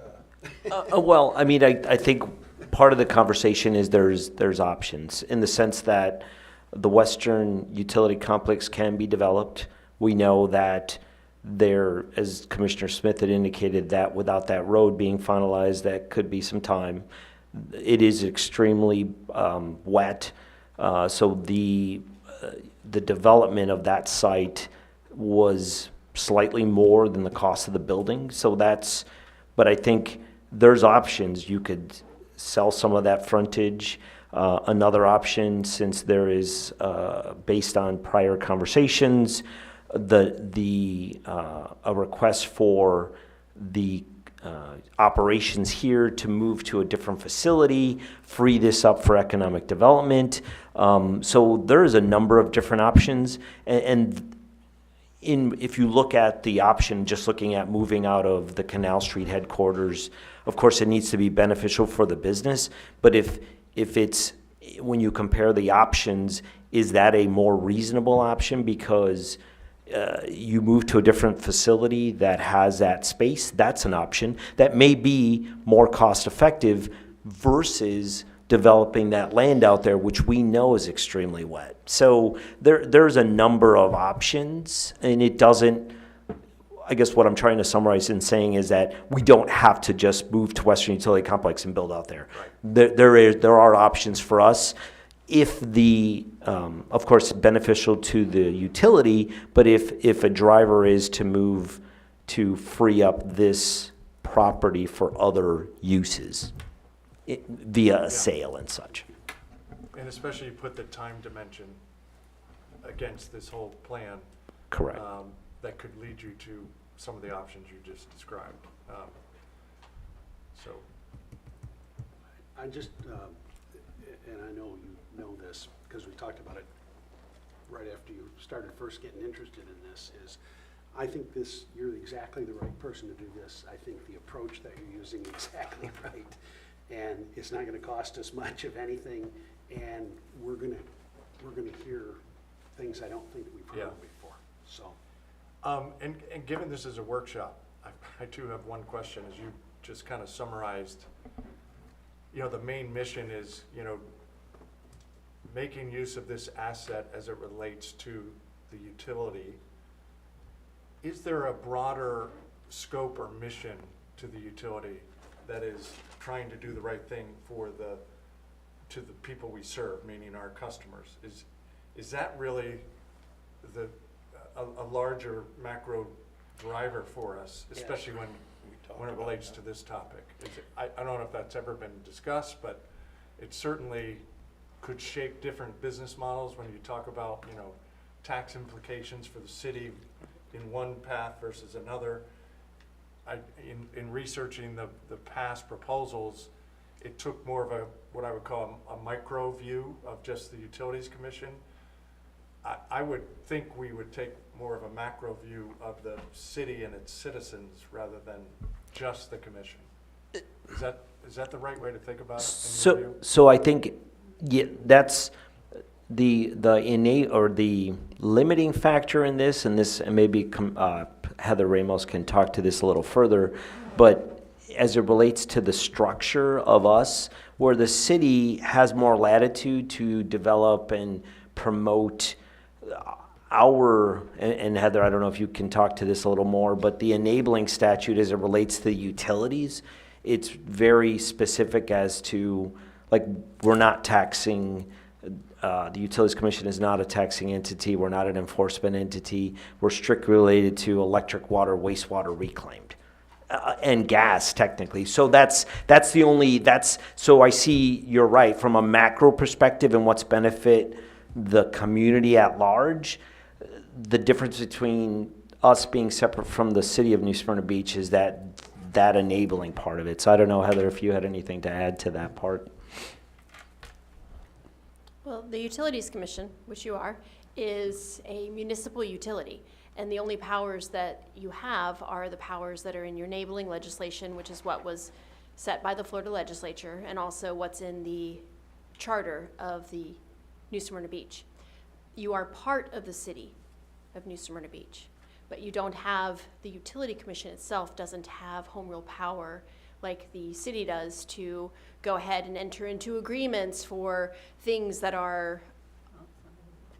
Well, I mean, I think part of the conversation is there's options in the sense that the western utility complex can be developed. We know that there, as Commissioner Smith had indicated, that without that road being finalized, that could be some time. It is extremely wet, so the development of that site was slightly more than the cost of the building. So that's, but I think there's options. You could sell some of that frontage. Another option, since there is, based on prior conversations, a request for the operations here to move to a different facility, free this up for economic development. So there's a number of different options, and if you look at the option, just looking at moving out of the Canal Street headquarters, of course, it needs to be beneficial for the business. But if it's, when you compare the options, is that a more reasonable option because you move to a different facility that has that space? That's an option that may be more cost effective versus developing that land out there, which we know is extremely wet. So there's a number of options, and it doesn't, I guess what I'm trying to summarize in saying is that we don't have to just move to Western Utility Complex and build out there. Right. There are options for us if the, of course, beneficial to the utility, but if a driver is to move to free up this property for other uses via a sale and such. And especially you put the time dimension against this whole plan. Correct. That could lead you to some of the options you just described. So, I just, and I know you know this because we talked about it right after you started first getting interested in this, is I think you're exactly the right person to do this. I think the approach that you're using is exactly right. And it's not gonna cost us much of anything, and we're gonna hear things I don't think we've heard before, so. and given this is a workshop, I too have one question. As you just kind of summarized, the main mission is, making use of this asset as it relates to the utility. Is there a broader scope or mission to the utility that is trying to do the right thing to the people we serve, meaning our customers? Is that really a larger macro driver for us, especially when it relates to this topic? I don't know if that's ever been discussed, but it certainly could shape different business models when you talk about, tax implications for the city in one path versus another. In researching the past proposals, it took more of what I would call a micro view of just the Utilities Commission. I would think we would take more of a macro view of the city and its citizens rather than just the commission. Is that the right way to think about it? In your view? So I think that's the innate or the limiting factor in this, and maybe Heather Ramos can talk to this a little further, but as it relates to the structure of us, where the city has more latitude to develop and promote and Heather, I don't know if you can talk to this a little more, but the enabling statute as it relates to the utilities, it's very specific as to, like, we're not taxing, the Utilities Commission is not a taxing entity, we're not an enforcement entity, we're strictly related to electric, water, wastewater reclaimed. And gas, technically. So so I see, you're right, from a macro perspective and what's benefit the community at large, the difference between us being separate from the city of New Smyrna Beach is that enabling part of it. So I don't know, Heather, if you had anything to add to that part. Well, the Utilities Commission, which you are, is a municipal utility. And the only powers that you have are the powers that are in your enabling legislation, which is what was set by the Florida legislature, and also what's in the charter of the New Smyrna Beach. You are part of the city of New Smyrna Beach. but you don't have, the utility commission itself doesn't have home rule power like the city does to go ahead and enter into agreements for things that are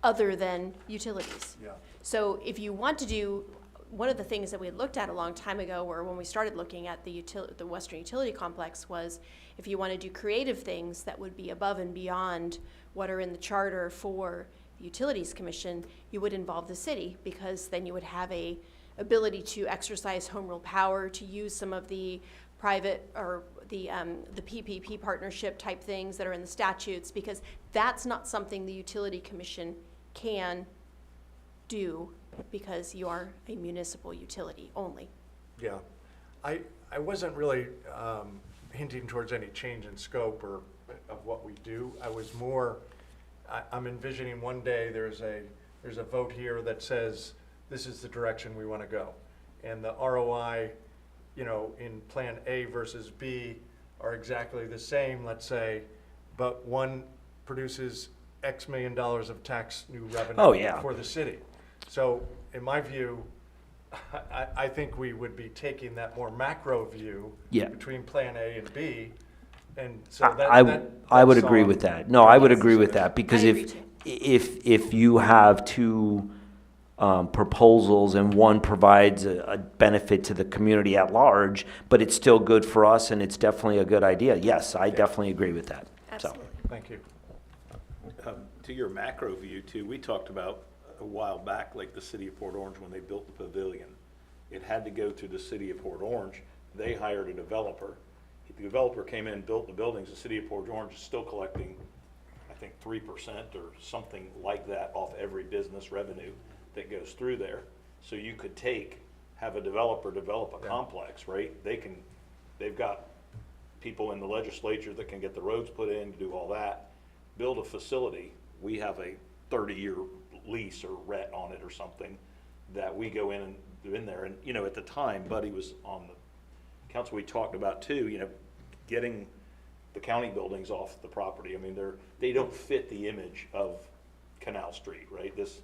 other than utilities. Yeah. So if you want to do, one of the things that we had looked at a long time ago, or when we started looking at the Western Utility Complex, was if you want to do creative things that would be above and beyond what are in the charter for the Utilities Commission, you would involve the city, because then you would have a ability to exercise home rule power, to use some of the private or the PPP partnership type things that are in the statutes, because that's not something the Utility Commission can do, because you are a municipal utility only. Yeah. I wasn't really hinting towards any change in scope or of what we do. I was more, I'm envisioning one day there's a vote here that says this is the direction we want to go. And the ROI, you know, in Plan A versus B are exactly the same, let's say, but one produces X million dollars of tax new revenue Oh, yeah. for the city. So in my view, I think we would be taking that more macro view Yeah. between Plan A and B. And so I would that's agree all with that. No, I would Yes. agree with that, because I agree if you have two proposals and one provides a benefit to the community at large, but it's still good for us and it's definitely a good idea, yes, I definitely agree with that. So, Absolutely. Thank you. To your macro view too, we talked about a while back, like the city of Port Orange, when they built the pavilion. It had to go to the city of Port Orange. They hired a developer. The developer came in, built the buildings. The city of Port Orange is still collecting, I think, 3% or something like that off every business revenue that goes through there. So you could have a developer develop a Yeah. complex, right? They've got people in the legislature that can get the roads put in, do all that, build a facility. We have a 30-year lease or rent on it or something that we go in and do in there. And, you know, at the time, Buddy was on the council, we talked about too, you know, getting the county buildings off the property. I mean, they don't fit the image of Canal Street, right? This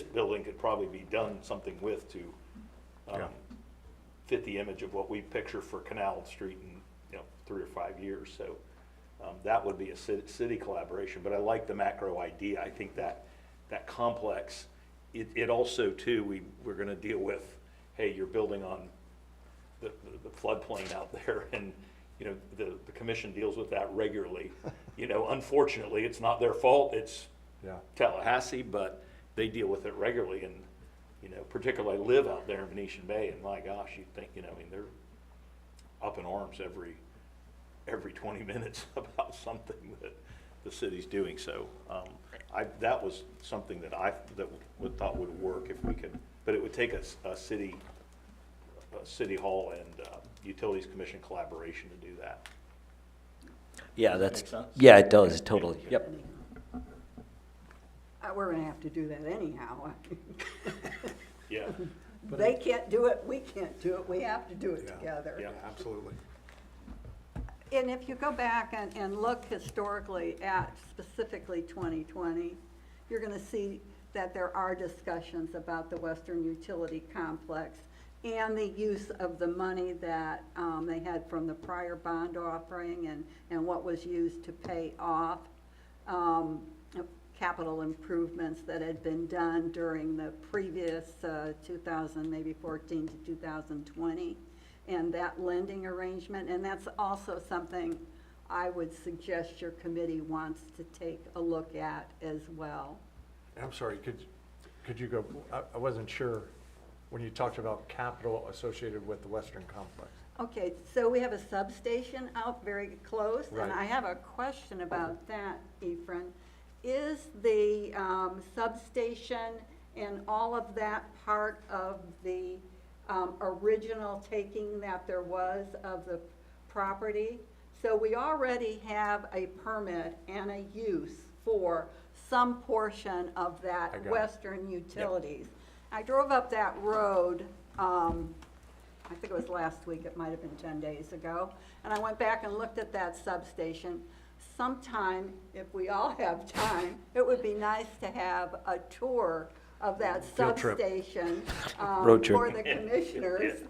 building could probably be done something with to Yeah. fit the image of what we picture for Canal Street in, you know, 3 or 5 years. So that would be a city collaboration. But I like the macro idea. I think that complex, it also too, we're going to deal with, hey, you're building on the floodplain out there, and you know the commission deals with that regularly. You know, unfortunately, it's not their fault. It's Yeah. Tallahassee, but they deal with it regularly. And you know, particularly I live out there in Venetian Bay, and my gosh, you think, you know, I mean, they're up in arms every 20 minutes about something that the city's doing. So that was something that I thought would work if we could, but it would take a city hall and utilities commission collaboration to do that. yeah, Make that's, sense? yeah, it does, totally, yep. We're gonna have to do that anyhow. Yeah, They can't do it, we can't do it, we have to do it Yeah. together. Yeah. Absolutely. And if you go back and look historically at specifically 2020, you're gonna see that there are discussions about the Western Utility Complex and the use of the money that they had from the prior bond offering and what was used to pay off capital improvements that had been done during the previous 2014 to 2020, and that lending arrangement. And that's also something I would suggest your committee wants to take a look at as well. I'm sorry, could you go, I wasn't sure when you talked about capital associated with the Western Complex. Okay, so we have a substation out very close, and Right. I have a question about that, Ephraim. Is the substation and all of that part of the original taking that there was of the property? So we already have a permit and a use for some portion of I that got it. Western Utilities. I drove up that road, I think it was last week, it might have been 10 days ago, and I went back and looked at that substation. Sometime, if we all have time, it would be nice to have a tour of that Field trip. substation Road trip. for the commissioners.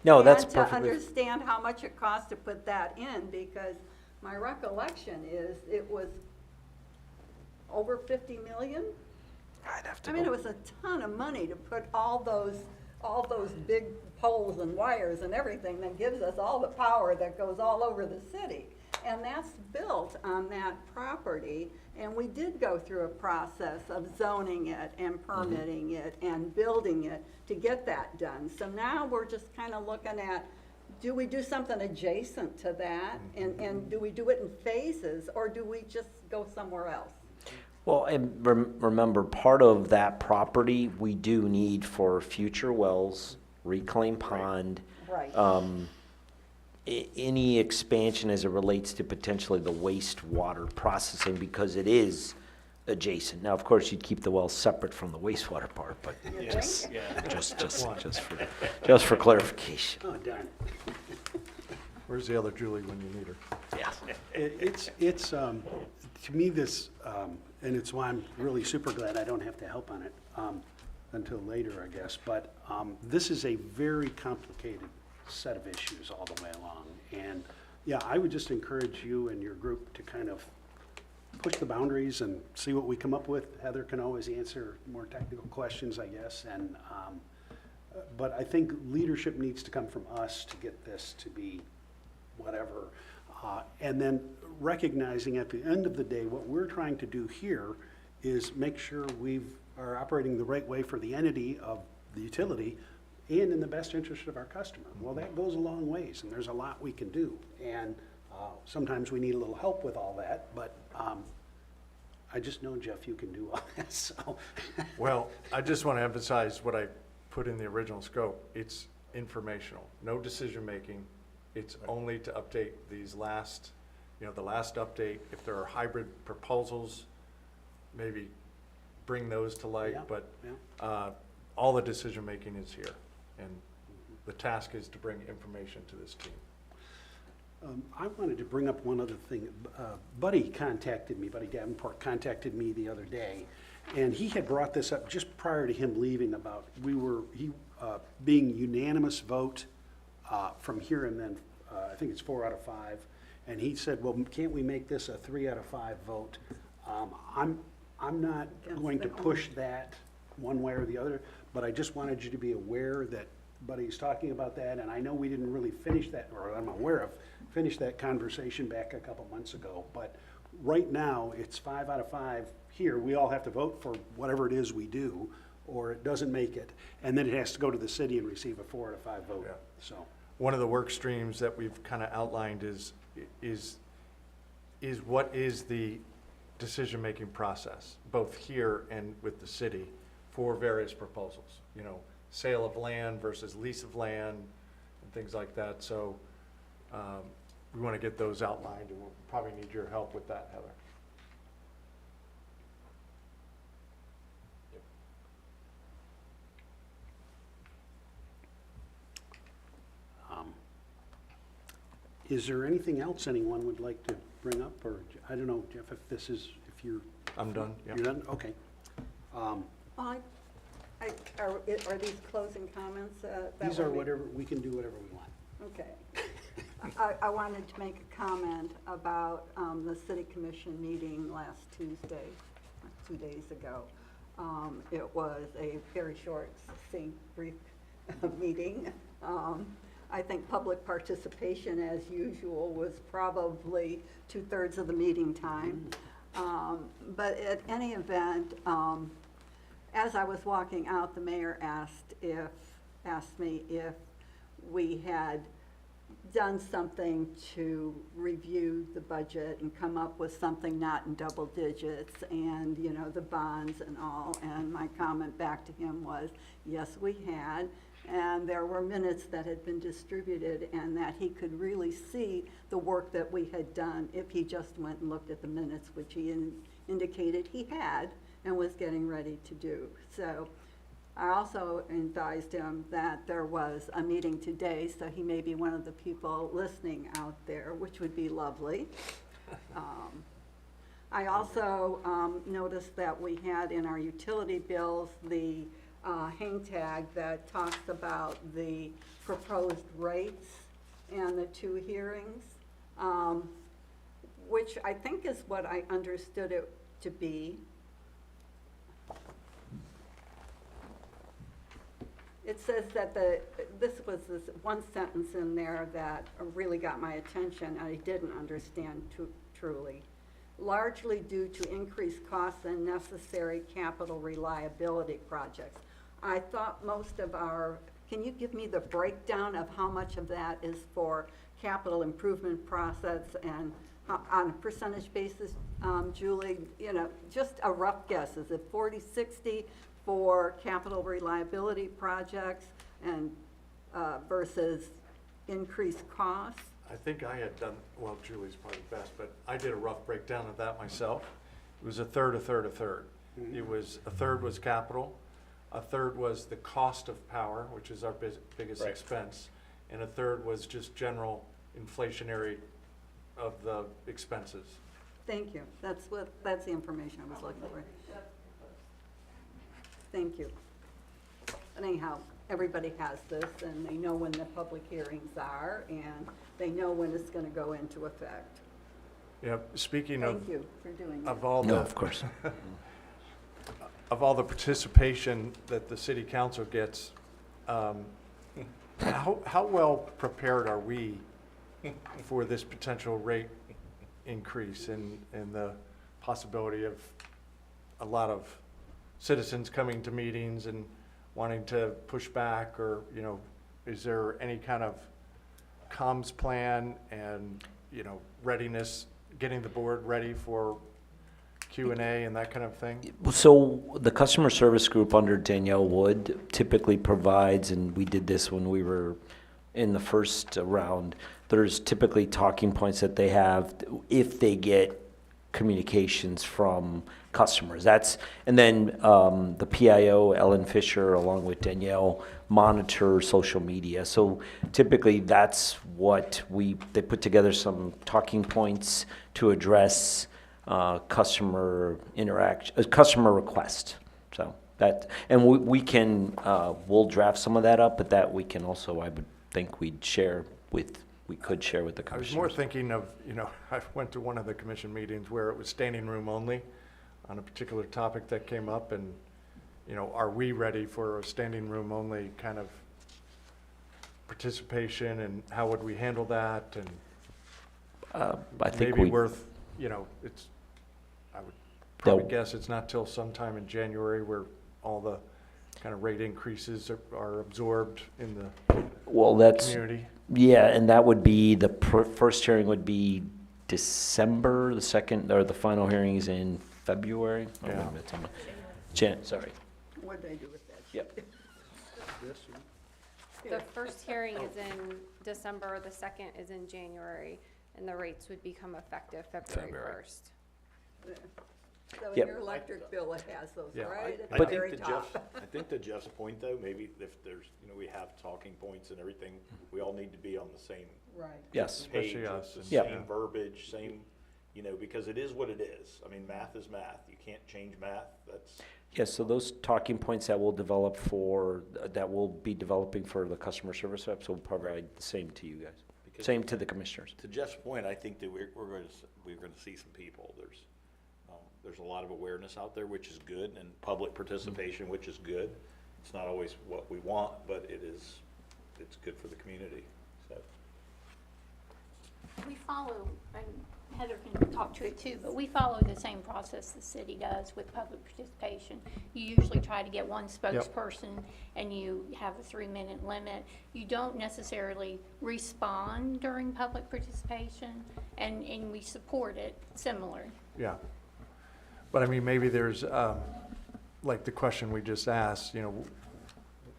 No, that's And perfectly- to understand how much it costs to put that in, because my recollection is it was over 50 million? I'd have to I mean, it go. was a ton of money to put all those big poles and wires and everything that gives us all the power that goes all over the city. And that's built on that property, and we did go through a process of zoning it and permitting it and building it to get that done. So now we're just kind of looking at, do we do something adjacent to that? And do we do it in phases, or do we just go somewhere else? Well, and remember, part of that property, we do need for future wells, reclaimed pond. Right. Any expansion as it relates to potentially the wastewater processing, because it is adjacent. Now, of course, you'd keep the well separate from the wastewater part, but Yes, yeah. just for clarification. Oh, darn. Where's the other Julie when you need her? Yeah. It's to me, this, and it's why I'm really super glad I don't have to help on it until later, I guess. But this is a very complicated set of issues all the way along. And yeah, I would just encourage you and your group to kind of push the boundaries and see what we come up with. Heather can always answer more technical questions, I guess. And but I think leadership needs to come from us to get this to be whatever. And then recognizing at the end of the day, what we're trying to do here is make sure we are operating the right way for the entity of the utility and in the best interest of our customer. Well, that goes a long ways, and there's a lot we can do. And sometimes we need a little help with all that, but I just know, Jeff, you can do all that, so. Well, I just want to emphasize what I put in the original scope. It's informational, no decision-making. It's only to update these last, the last update. If there are hybrid proposals, maybe bring those to light. Yeah, But yeah. all the decision-making is here. And the task is to bring information to this team. I wanted to bring up one other thing. Buddy Davenport contacted me the other day, and he had brought this up just prior to him leaving about being unanimous vote from here, and then I think it's 4 out of 5. And he said, well, can't we make this a 3 out of 5 vote? I'm not going to push that one way or the other, but I just wanted you to be aware that Buddy's talking about that, and I know we didn't really finish that, or I'm aware of, finish that conversation back a couple months ago. But right now, it's 5 out of 5 here. We all have to vote for whatever it is we do, or it doesn't make it. And then it has to go to the city and receive a 4 out of 5 vote, Yeah. so. One of the work streams that we've kind of outlined is what is the decision-making process, both here and with the city, for various proposals. Sale of land versus lease of land and things like that. So we want to get those outlined, and we'll probably need your help with that, Heather. Is there anything else anyone would like to bring up, or, I don't know, Jeff, if you're. I'm done, yeah. You're done, okay. Are these closing comments? These are whatever, we can do whatever we want. Okay. I wanted to make a comment about the city commission meeting last Tuesday, 2 days ago. It was a very short, succinct, brief meeting. I think public participation, as usual, was probably 2/3 of the meeting time. But at any event, as I was walking out, the mayor asked me if we had done something to review the budget and come up with something not in double digits and, the bonds and all. And my comment back to him was, yes, we had. And there were minutes that had been distributed, and that he could really see the work that we had done if he just went and looked at the minutes, which he indicated he had and was getting ready to do. So I also advised him that there was a meeting today, so he may be one of the people listening out there, which would be lovely. I also noticed that we had in our utility bills the hang tag that talks about the proposed rates and the 2 hearings, which I think is what I understood it to be. It says that this one sentence in there that really got my attention, and I didn't understand truly. Largely due to increased costs and necessary capital reliability projects. I thought most of can you give me the breakdown of how much of that is for capital improvement process and on a percentage basis, Julie? You know, just a rough guess. Is it 40-60 for capital reliability projects and versus increased costs? I think I had done, well, Julie's probably best, but I did a rough breakdown of that myself. It was a third, a third, a third. It was, a third was capital, a third was the cost of power, which is our biggest Right. expense, and a third was just general inflationary of the expenses. Thank you. That's the information I was looking for. Thank you. But anyhow, everybody has this, and they know when the public hearings are, and they know when it's going to go into effect. Yeah, speaking of, Thank you for doing that. of all No, the, of course. of all the participation that the city council gets, how well prepared are we for this potential rate increase and the possibility of a lot of citizens coming to meetings and wanting to push back, or, you know, is there any kind of comms plan and, you know, readiness, getting the board ready for Q&A and that kind of thing? So the customer service group under Danielle Wood typically provides, and we did this when we were in the first round, there's typically talking points that they have if they get communications from customers. And then the PIO, Ellen Fisher, along with Danielle, monitor social media. So typically that's what they put together some talking points to address customer interaction, customer request. So that, and we can, we'll draft some of that up, but that we can also, I would think we could share with the I was commissioners. more thinking of, you know, I went to one of the commission meetings where it was standing room only on a particular topic that came up, and, you know, are we ready for a standing room only kind of participation, and how would we handle that? And I think maybe we, worth, you know, I would probably guess it's not till sometime in January where all the kind of rate increases are absorbed in the well, that's, community. yeah, and that would be, the first hearing would be December, the second, or the final hearing is in February? Oh, wait a Yeah. minute, sorry. What did I do with that? Yep. The first hearing is in December, the second is in January, and the rates would become effective February February. 1st. So in Yep. your electric bill, it has those, Yeah. right? At I the think very to top. I think to Jeff's point, though, maybe if there's, you know, we have talking points and everything, we all need to be on the same Right. Yes. page, Especially with us, the and- Yep. same verbiage, same, you know, because it is what it is. I mean, math is math. You can't change math. That's, Yes, so those talking points that we'll be developing for the customer service reps will provide the same to you guys, because same to the commissioners. to Jeff's point, I think that we're going to see some people. There's a lot of awareness out there, which is good, and public participation, which is good. It's not always what we want, but it's good for the community, so. We follow, and Heather can talk to it too, but we follow the same process the city does with public participation. You usually try to get one spokesperson, and you have a 3-minute limit. You don't necessarily respond during public participation, and we support it similar. Yeah. But I mean, maybe there's, like the question we just asked, you know,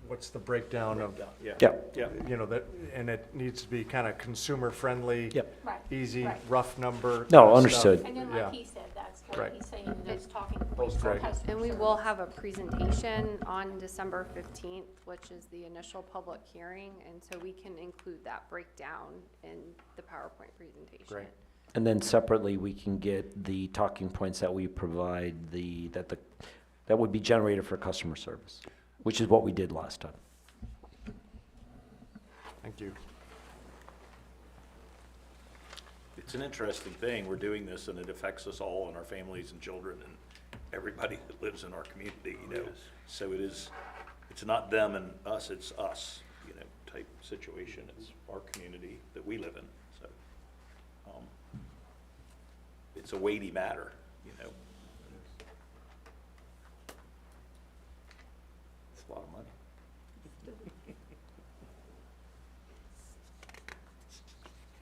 what's the breakdown of, Yeah. Yep. Yeah. you know, that, and it needs to be kind of consumer friendly. Yep. Right. Easy, Right. rough number. No, kind of understood. stuff. And then Yeah. like he said, that's what Right. he's saying, those talking points for Right. customer And we service. will have a presentation on December 15th, which is the initial public hearing, and so we can include that breakdown in the PowerPoint presentation. Great. And then separately, we can get the talking points that we provide, that would be generated for customer service, which is what we did last time. Thank you. It's an interesting thing. We're doing this and it affects us all and our families and children and everybody that lives in our community, you know. So it's not them and us, it's us, you know, type situation. It's our community that we live in, so. It's a weighty matter, you know. It's a lot of money.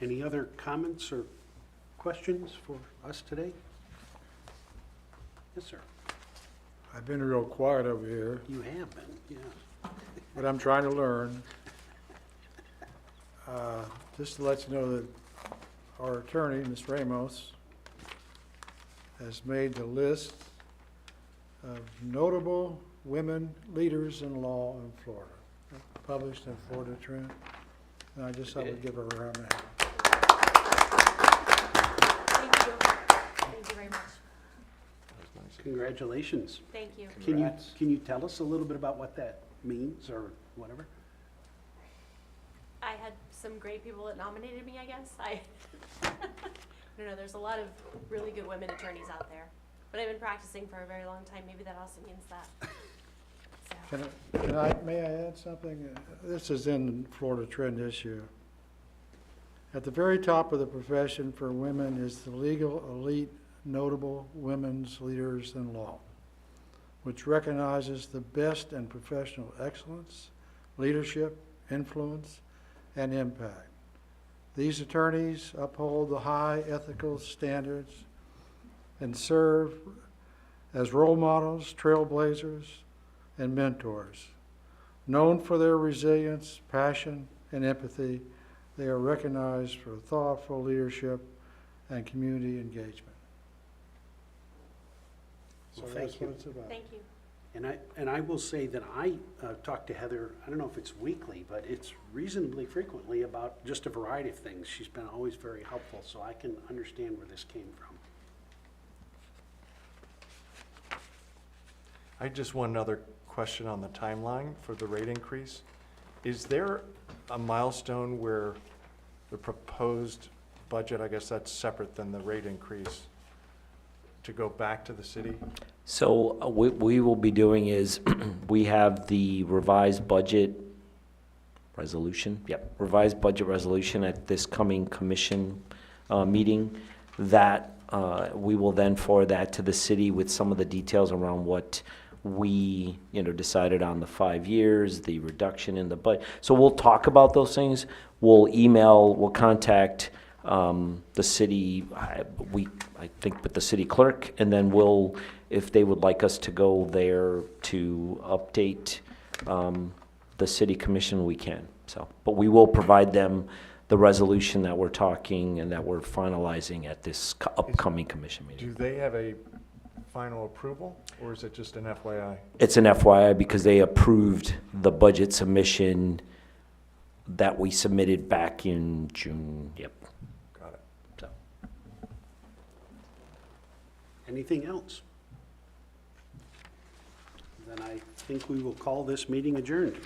Any other comments or questions for us today? Yes, sir. I've been real quiet over here, You have been, yeah. but I'm trying to learn. Just to let you know that our attorney, Ms. Ramos, has made the list of notable women leaders in law in Florida, published in Florida Trend. And I just thought we'd give her a round of applause. Thank you. Thank you very much. Congratulations. Thank you. Can you tell us a little bit about what that means or whatever? I had some great people that nominated me, I guess. I don't know, there's a lot of really good women attorneys out there. But I've been practicing for a very long time. Maybe that also means that. So. May I add something? This is in Florida Trend issue. At the very top of the profession for women is the legal elite notable women's leaders in law, which recognizes the best in professional excellence, leadership, influence, and impact. These attorneys uphold the high ethical standards and serve as role models, trailblazers, and mentors. Known for their resilience, passion, and empathy, they are recognized for thoughtful leadership and community engagement. So Well, that's thank you. what it's about. Thank you. And I will say that I talk to Heather, I don't know if it's weekly, but it's reasonably frequently about just a variety of things. She's been always very helpful, so I can understand where this came from. I just one other question on the timeline for the rate increase. Is there a milestone where the proposed budget, I guess that's separate than the rate increase, to go back to the city? So what we will be doing is, we have the revised budget resolution, revised budget resolution at this coming commission meeting, that we will then forward that to the city with some of the details around what we, decided on the 5 years, the reduction in the budget. So we'll talk about those things. We'll contact the city, I think with the city clerk, and then if they would like us to go there to update the city commission, we can. But we will provide them the resolution that we're talking and that we're finalizing at this upcoming commission meeting. Do they have a final approval, or is it just an FYI? It's an FYI because they approved the budget submission that we submitted back in June. Got it. So. Anything else? Then I think we will call this meeting adjourned.